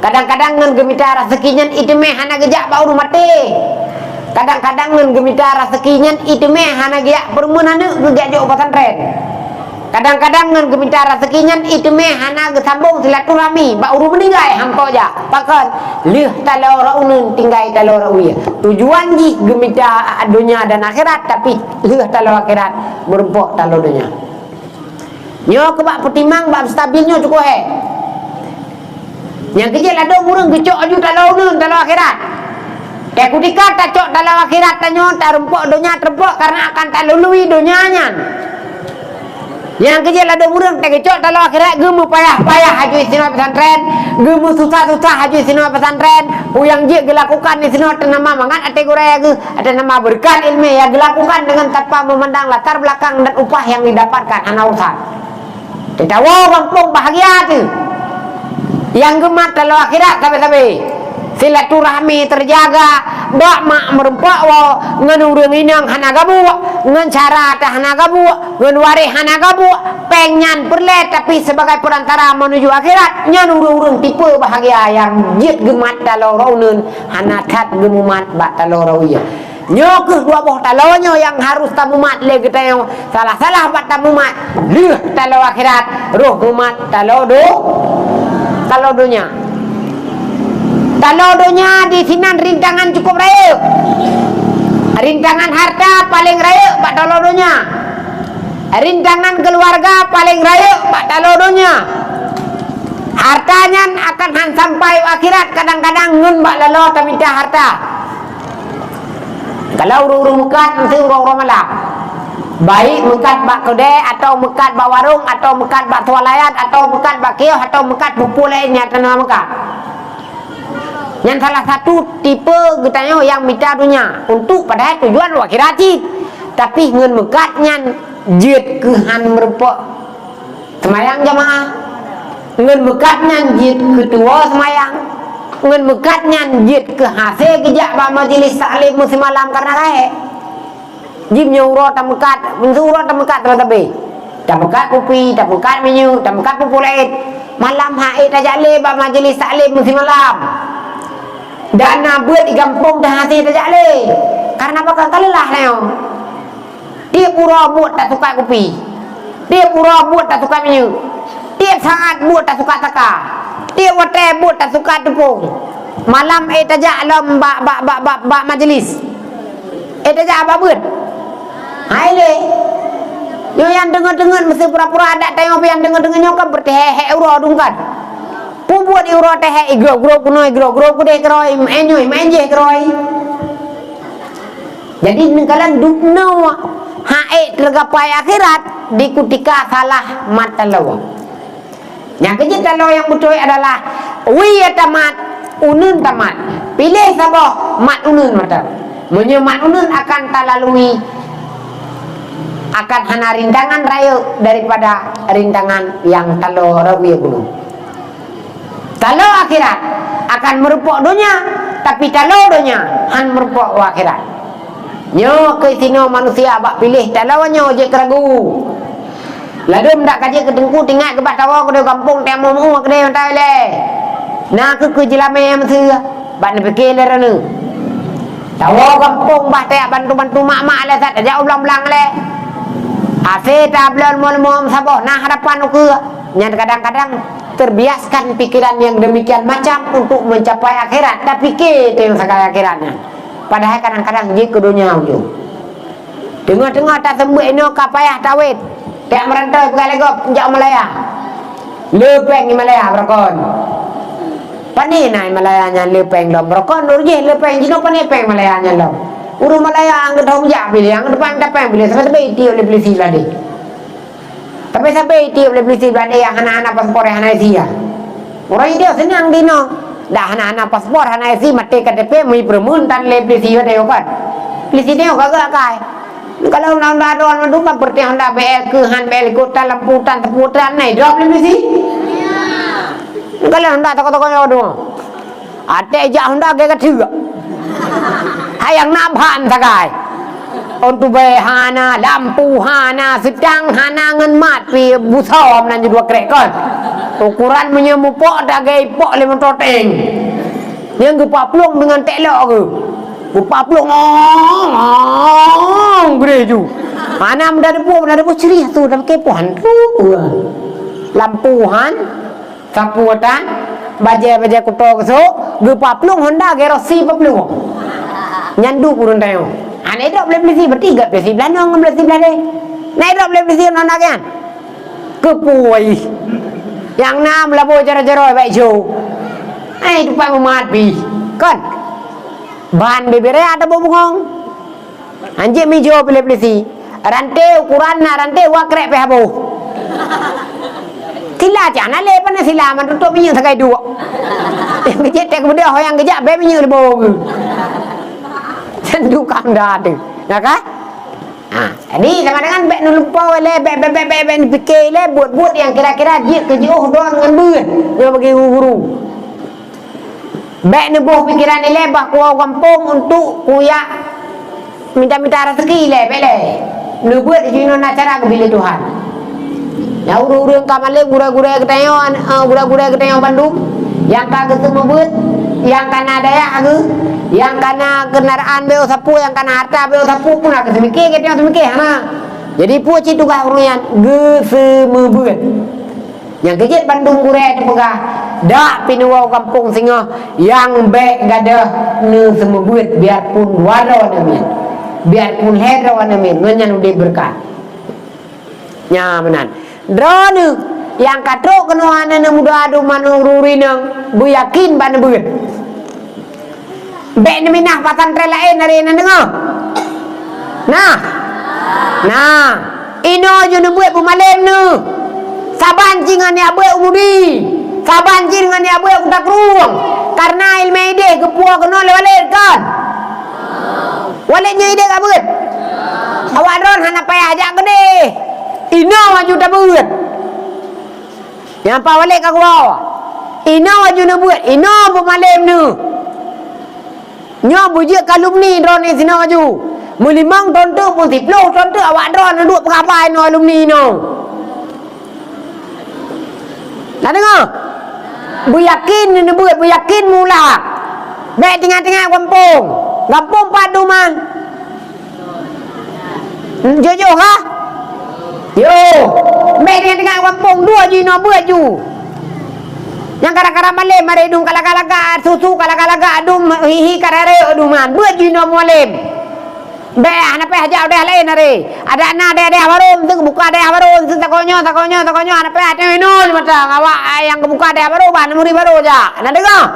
Kadang-kadang ngan gemita rezekinya itu meh hana gejak baru mati. Kadang-kadang ngan gemita rezekinya itu meh hana gejak permunane gejak jauh pesantren. Kadang-kadang ngan gemita rezekinya itu meh hana gesambung silaturahmi baru meninggal hampa aja. Pakan lih talau raunun tinggal talau rawiyah. Tujuan ji gemita dunia dan akhirat tapi lih talau akhirat berempok talau dunia. Nyo ke bak pertimang bak stabilnya cukup yang kecil ada orang gecok aju talau nun talau akhirat. Kayak kutika tak cok talau akhirat tanyo tak rempok dunia terempok karena akan tak lului dunianya. Yang kecil ada orang tak gecok talau akhirat gemu payah-payah haju istinwa pesantren, gemu susah-susah haju istinwa pesantren. Yang dia gelakukan di sini ada nama mangan ate goreng ada nama berkat ilmu yang dilakukan dengan tanpa memandang latar belakang dan upah yang didapatkan anak usaha. Kita kampung bahagia tu. Yang gemat kalau akhirat sampai-sampai silaturahmi terjaga, dak mak merempak wa ngan urang inang hana gabu, ngan cara tah hana gabu, ngan wari hana gabu, pengen perle tapi sebagai perantara menuju akhirat, nyan urang-urang tipe bahagia yang jit gemat kalau raunun hana kat gemumat bak kalau rawiyah. Nyok dua buah talonyo yang harus tamumat le kita yang salah-salah buat tamumat lih talau akhirat roh umat talau dunia di sini rintangan cukup raya, rintangan harta paling raya buat talau dunia, rintangan keluarga paling raya buat talau dunia. Hartanya akan sampai akhirat kadang-kadang ngun bak lalu tak minta harta. Kalau urung mekat mesti urung malam. Baik mekat bak kedai atau mekat bak warung atau mekat bak swalayan atau mekat bak kios atau mekat buku lainnya tanah mekat. Yang salah satu tipe getanya yang minta dunia untuk padahal tujuan akhirat. Tapi ngen mekatnya jid kehan merepok semayang jamaah. Ngen mekatnya jid ketua semayang. Ngen mekatnya jid ke hasil kejak ba majlis taklim musim malam karena kae jibnya urut tak mekat mensurut tak mekat tapi tak mekat kopi tak mekat minyak tak mekat populet malam haid tajak le ba majlis taklim musim malam dana buat di kampung dah hasil tajak le karena apa kan lelah leo dia pura buat tak suka kopi dia pura buat tak suka minyak dia sangat buat tak suka taka dia water buat tak suka tepung malam tajak alam bak majlis tajak apa buat hai le yo yang dengar-dengar mesti pura-pura ada tengok yang dengar-dengar nyokap bertehe euro dungkan pubuat euro tehe igro kuno igro kude kroi menje kroi jadi kalian dukno hae tergapai akhirat di kutika salah mata lawa. Yang kecil kalau yang betul adalah wiya tamat unun tamat pilih sabah mat unun mata menyemat unun akan talalui akan hana rintangan raya daripada rintangan yang talo rawiya gunung. Talo akhirat akan merupuk dunia tapi talo dunia han merupuk akhirat. Nyo ke sino manusia bak pilih talawanya je keragu. Ladum dak kaji ketengku tinggal ke batawa ke kampung temu ke dia mentai le. Nah ke jelame mesti bak ne fikir le rene. Tawa kampung bah te bantu-bantu mak-mak le sat aja ulang-ulang le. Ase tablon mol-mol sabah nah harapan ke. Yang kadang-kadang terbiaskan pikiran yang demikian macam untuk mencapai akhirat tapi ke itu yang sekali akhiratnya. Padahal kadang-kadang je ke dunia ujung. Tengah-tengah tak sembuh ino kapayah tawid. Tak merantau pergi legop jak Malaya. Lepeng di Malaya berkon. Pani nai Malaya nya lepeng dom berkon urje lepeng jino pani peng Malaya nya dom. Urus Malaya ang tahu jak pilih, ang depan dapat pilih. Sampai tiup boleh beli sila deh. Tapi sampai tiup boleh beli sila deh. Yang anak-anak paspor yang anak sia. Orang itu senang dino. Dah anak-anak paspor anak sia mati KTP mui permun tan le beli sila deh kan. Beli sila kagak kai. Kalau undang-undang doan mandu kan berarti hendak BL ke han BL kota lamputan teputan naik drop beli sila. Kalau hendak toko-toko nyodo. Ate jak hendak ke ketiga. Hayang nabhan sagai. Untuk hana lampu hana sedang hana ngan mat pi busom nan dua krekon. Ukuran menyemupok dagai pok le mentoteng. Yang gepa plong dengan telok ke. Gepa plong gereju. Hana mendah depu ceria tu dalam kepohan tu. Lampuhan sapuatan baje kuto keso gepa plong Honda gerosi paplong. Nyandu kurun tayo. Ane dok boleh beli bertiga beli belanong beli belane. Nai dok boleh beli nona kan. Kepuai. Yang nam labo jara-jara baik jo. Ai tu pak memat bi. Kan. Bahan bebere ada bobong. Anje mi jo boleh beli. Rantai ukuran na rantai wakrek pe habo. Sila jangan le pana sila man tutup minyak sakai dua. Kejek kemudian yang kejak be minyak lebong. Tentu kanda tu, ya kan? Jadi sama dengan bek nulupa le, bek fikir le, buat yang kira-kira dia kejauh doang dengan buat, dia bagi guru. Bek nubuh pikiran le, bah kuah kampung untuk kuyak minta rezeki le, bek le. Nubuat di sini acara kebili Tuhan. Ya urung kamale gura-gura ketayang Bandung, yang kagak semua buat, yang kana daya aku. Yang kana kendaraan beo sapu, yang kana harta beo sapu pun agak semikir kita semikir hana. Jadi puak itu gak uruyan gesemebuat. Yang kejit Bandung gure tu pegah dak pinuau kampung singa yang bek gada ne semebuat biarpun waro namin. Biarpun hero namin nganyan udah berkah. Nyamanan. Drone yang katrok kenuana ne muda adu manururi nang bu yakin ban beut. Bek ni minah pasantren lain hari ni dengar. Nah. Ino je ni buat pemalem ni. Saban cingan ni abuat umudi. Saban cingan ni abuat utak ruang. Karena ilmu ide kepuak kena lewat kan. Waliknya ide tak buat. Awak ron hana payah ajak gede. Ino waju tak buat. Yang apa walik kau bawa? Ino waju ni buat. Ino pemalem ni. Nyo bujik alumni drone ni sini maju. Mulimang tontu pun 10 tontu awak drone duduk perapai no alumni no. Nak dengar? Bu yakin ni buat, bu yakin mula. Baik tengah-tengah kampung. Kampung padu man. Jojo kah? Yo. Baik tengah-tengah kampung 2 je no buat ju. Yang kadang-kadang malam mari dum kalak-kalak susu kalak-kalak dum hihi karare duman buat jino malam. Be ana pe haja udah lain hari. Ada anak ada baru tu buka ada baru tu takonyo ana pe ada minum macam awak yang kebuka ada baru ban muri baru aja. Ana dengar?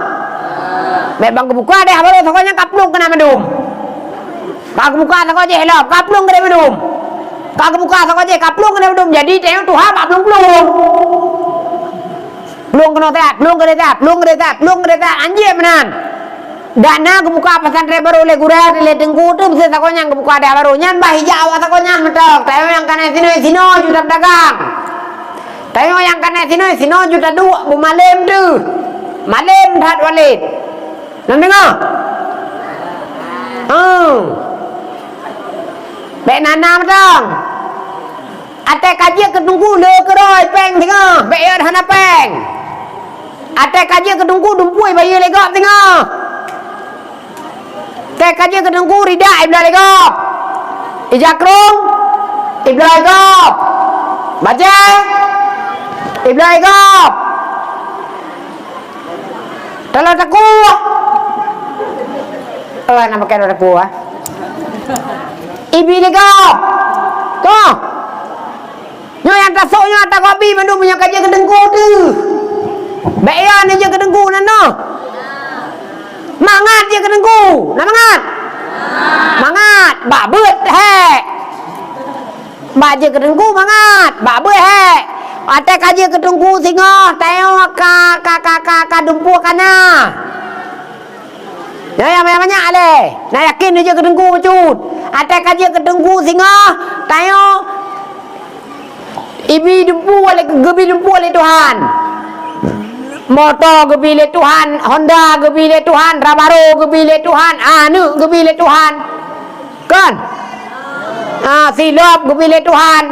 Be bang kebuka ada baru takonyo kaplung kena medum. Kak kebuka takonyo hello kaplung kena medum. Kak kebuka takonyo kaplung kena medum. Jadi tengok Tuhan kaplung-plung. Plung kena tak, anjir menan. Dana kebuka pesantren baru le gura le tengku tu bisa takonya kebuka ada baru nyan bah hijau takonya mentok. Tayo yang kana sino juta dagang. Tayo yang kana sino juta dua bu malam tu. Malam dat walid. Nang dengar? Bek nana metong. Ate kaji ketunggu le keroi peng tengah. Bek yar hana peng. Ate kaji ketunggu dumpui bayi legap tengah. Ate kaji ketunggu rida ibla legap. Ijakrung ibla legap. Baca ibla legap. Kalau taku. Nak pakai taku ah. Ibi legap. Tuh. Nyo yang tak sok nyo tak kopi mandu punya kaji kedengku tu. Bayan je kedengku nano. Mangat je kedengku. Nak mangat? mangat ba beut he ba je ke tengku mangat ba beut he ate kaje ke tengku singo teo ka dumpu kana ya yang banyak le na yakin je ke tengku cut ate kaje ke tengku singo teo ibi dumpu oleh gebi dumpu oleh Tuhan motor gebi oleh Tuhan Honda gebi oleh Tuhan Rabaro gebi oleh Tuhan anu gebi oleh Tuhan kan silop gebi oleh Tuhan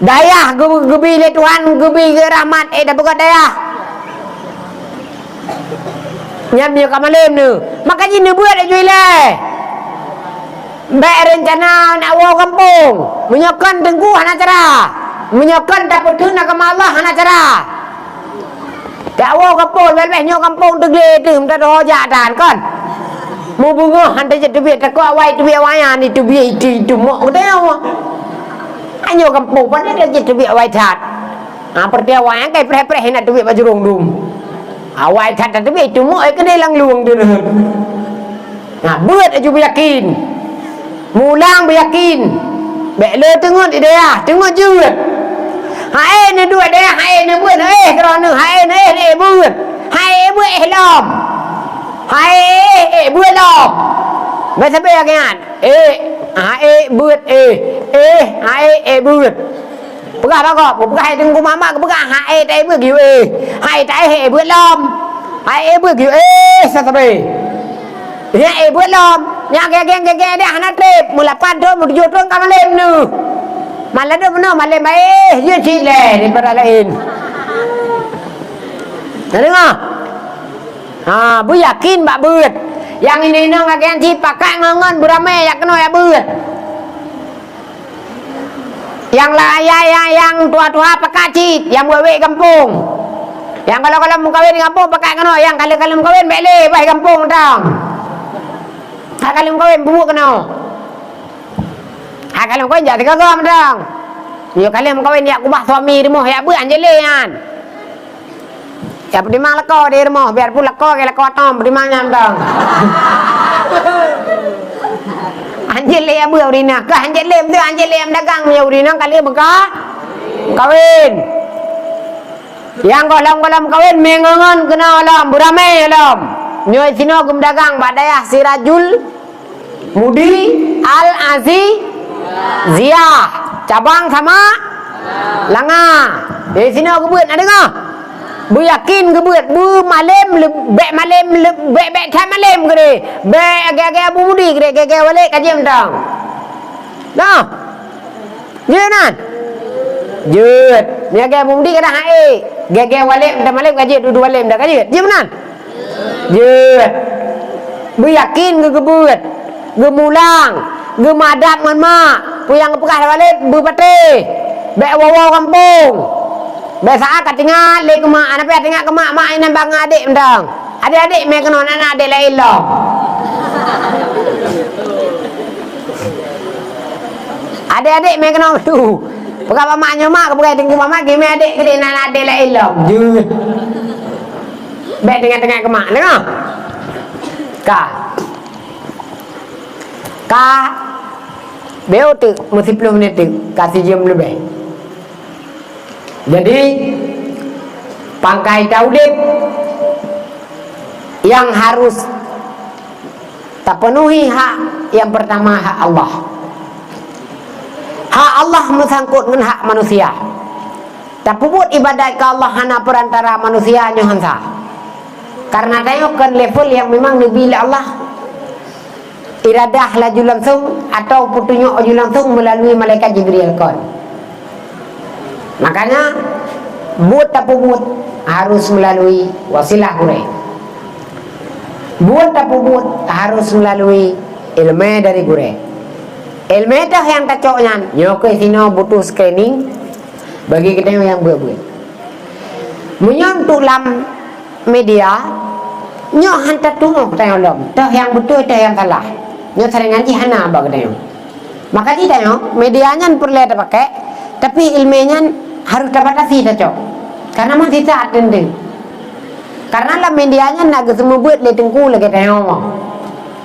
dayah gebi oleh Tuhan gebi ke rahmat dah bukan dayah nyam dia kamalem ni makanya ni buat aja le baik rencana nak bawa kampung menyokan tengku hana cara menyokan dapat tuna ke Allah hana cara tak bawa kampung bel-bel nyok kampung tegle tu minta doa jatan kan mau bunga hantar je duit tak kuat wai duit wayan ni duit itu mak tahu anyo kampung pun dia je duit wai tat pertia wayan kai pre-pre nak duit baju rong dum awai tat duit itu mak ke dia lang luang tu buat aja yakin mulang beryakin bek le tengok dia tengok je hai ni duit dia hai ni buat kerana hai ni buat hai buat helom hai buat lom macam apa kan hai buat hai buat pegah apa kau pegah tengku mama pegah hai tai buat kiu hai tai buat lom hai buat kiu satabe ya buat lom nya geng dia hana trip mula padon mu tujuh tuang kamalem nu malah dah benar malam je cile daripada lain dengar bu yakin bak beut yang ini nang agen ci pakai ngongon burame yak kena ya beut yang laya yang tua-tua pakai cit yang wewe kampung yang kalau mau kawin di kampung pakai kena yang kalau mau kawin bele bae kampung dong kalau mau kawin bubu kena kalau kau jadi kagam dong. Yo kalian kau ini aku bah suami rumah ya bu anjelian. Ya beri mang leko di rumah biar pun leko ke leko tom beri mang dong. Anjeli ya bu urina ke anjeli tu anjeli dagang ya urina kali buka kawin. Yang kolam kawin mengongon kena alam burame alam. Nyoy sino gum dagang badaya Sirajul Mudi Al Aziz Zia cabang sama langa dari sini aku buat ada ngah bu yakin ke buat bu malam bek time malam ke deh bek agak bu mudi ke deh agak balik kaji mentang dah jenan jut ni agak bu mudi kena hae agak balik dah malam kaji duduk balik dah kaji jenan jut bu yakin ke buat gemulang gemadap ngan mak puyang pekah balik bupati bek wawa kampung bek saat katingat le ke mak anak pe tinggal ke mak ini bang adik mendang adik-adik me kena anak adik lain lo adik-adik me kena tu pekah maknya mak pekah tinggal mak ke me adik ke anak adik lain lo jut bek tengah-tengah ke mak dengar ka beo tu mesti 10 minit tu kasih jam lebih jadi pangkai tauhid yang harus tak penuhi hak yang pertama hak Allah mesangkut dengan hak manusia tak puput ibadat ke Allah hana perantara manusia nyohansa karena tengokkan level yang memang Nabi Allah iradah laju langsung atau petunjuk laju langsung melalui malaikat Jibril kon. Makanya buat tak buat harus melalui wasilah gure. Buat tak buat harus melalui ilmu dari gure. Ilmu dah yang tak coknya. Nyok sino butuh screening bagi kita yang buat. Menyentuh dalam media nyok hantar tunggu tayolom. Dah yang betul dah yang salah. Nyo sering ngaji hana abang kena. Maka tidak yo medianya perlu ada pakai, tapi ilmunya harus terbatasi saja. Karena masih saat tentu. Karena lah medianya nak semua buat le tengku lagi tengok.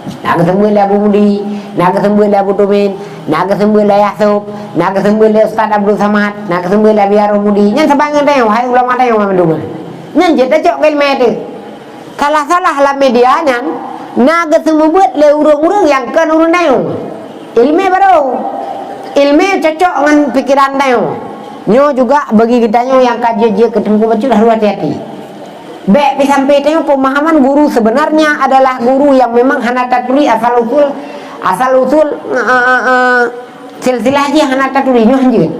Nak ketemu Abu Mudi, nak ketemu Abu Tumin, nak ketemu Yasub, nak ketemu Ustaz Abdul Samad, nak ketemu Biar Mudi. Nyan sebangun tayong hai ulama tayong mamduma. Nyan je tacok ilmu tu. Kalau salah lah media nyan, nak ketemu buat le urang-urang yang kan urang tayong. Ilmu baru. Ilmu cocok dengan pikiran tayong. Nyo juga bagi kita nyo yang kaji je ketemu baca dah hati-hati. Baik sampai tengok pemahaman guru sebenarnya adalah guru yang memang hana taturi asal usul silsilah aja hana taturi nyo hanjut.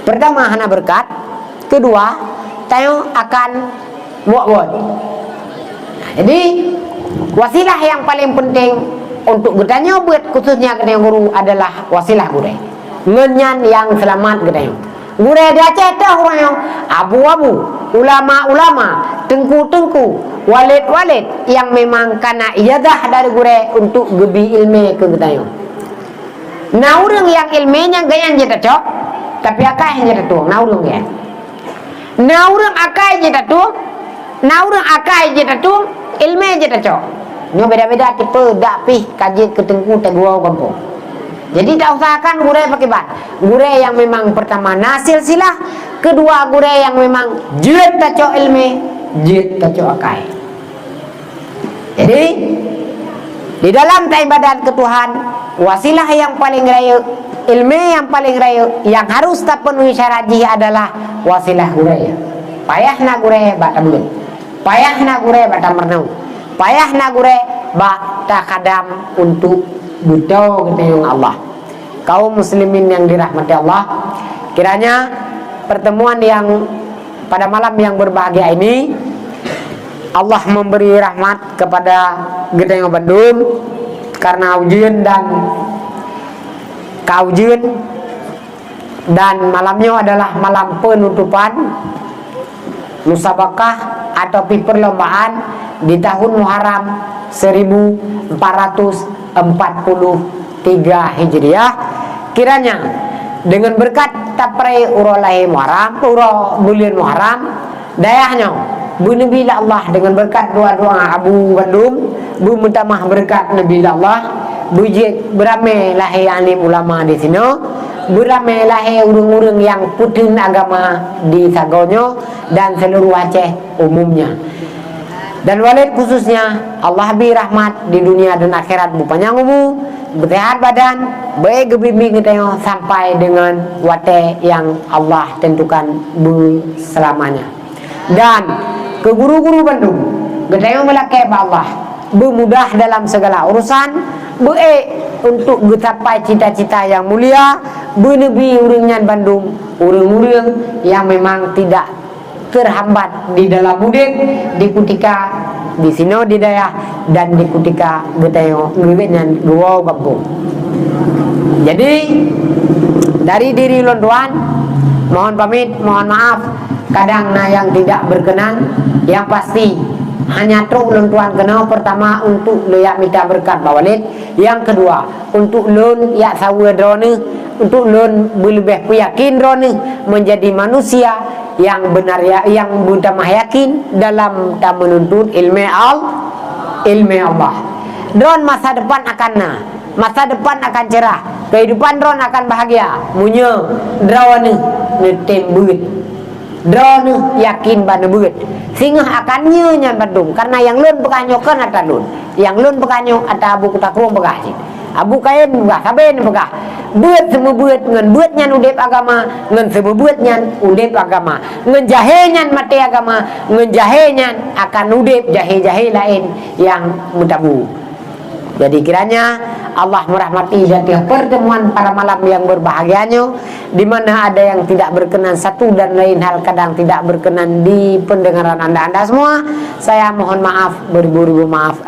Pertama hana berkat, kedua tengok akan buat. Jadi wasilah yang paling penting untuk bertanya buat khususnya ke guru adalah wasilah guru. Ngenyan yang selamat ke guru dia cetak orang yang abu-abu, ulama-ulama, tengku-tengku, walid-walid yang memang karena ijazah dari guru untuk gebi ilmu ke kita. Nah orang yang ilmunya gaya yang cocok, tapi akai yang cocok, nah orang ya. Nah orang akai yang cocok, nah orang akai yang cocok, ilmu yang cocok. Nyo beda-beda tipe dak pih kaji ketengku teguau kampung. Jadi tak usahakan gure pakai bat. Gure yang memang pertama nasil silah, kedua gure yang memang jid taco ilmu, jid taco akai. Jadi di dalam ibadat ke Tuhan, wasilah yang paling raya, ilmu yang paling raya, yang harus tak penuhi syarat jih adalah wasilah gure. Payahna gure bata bulan, payahna gure bata mernau, payahna gure bata kadam untuk butuh ketemu Allah. Kaum muslimin yang dirahmati Allah, kiranya pertemuan yang pada malam yang berbahagia ini Allah memberi rahmat kepada Gedeng Bandung karena ujian dan kaujian, dan malamnya adalah malam penutupan musabakah atau perlombaan di tahun Muharram 1443 Hijriah. Kiranya dengan berkat taprai urolahi Muharram, uro bulan Muharram, dayahnya bu Nabi Allah dengan berkat doa-doa Abu Bandung, bu mutamah berkat Nabi Allah, bu beramai lahi alim ulama di sini, beramai lahi urung-urung yang putin agama di Sagonyo dan seluruh Aceh umumnya. Dan walid khususnya Allah beri rahmat di dunia dan akhirat bu panjang umur, bersehat badan, baik gebimbing kita sampai dengan wate yang Allah tentukan selamanya. Dan ke guru-guru Bandung, kita melakai Allah, bermudah dalam segala urusan, untuk mencapai cita-cita yang mulia, bernebi uringan Bandung, urung-urung yang memang tidak terhambat di dalam mudik, di kutika di sini di daya dan di kutika getayo ngewetnya dua kampung. Jadi dari diri lontuan mohon pamit, mohon maaf kadang yang tidak berkenan, yang pasti hanya truk lontuan kena pertama untuk leyak minta berkat bawalid, yang kedua untuk lon ya sawa drone, untuk lon lebih yakin drone menjadi manusia yang benar ya, yang mudah yakin dalam menuntut ilmu Allah. Drone masa depan akan cerah, kehidupan drone akan bahagia. Munye drone netembut, drone yakin bana beut, sehingga akan nyan Bandung karena yang lun bekanyokan ata lun, yang lun bekanyo ata abu kutakrum begah. Abu kain begah, saben begah. Beut semua beut ngan beut nyan udep agama, ngan semua beut nyan udep agama, ngan jahe nyan mati agama, ngan jahe nyan akan udep jahe-jahe lain yang mutabu. Jadi kiranya Allah merahmati jatuh pertemuan pada malam yang berbahagianya, di mana ada yang tidak berkenan satu dan lain hal, kadang tidak berkenan di pendengaran anda semua. Saya mohon maaf, beribu-ribu maaf.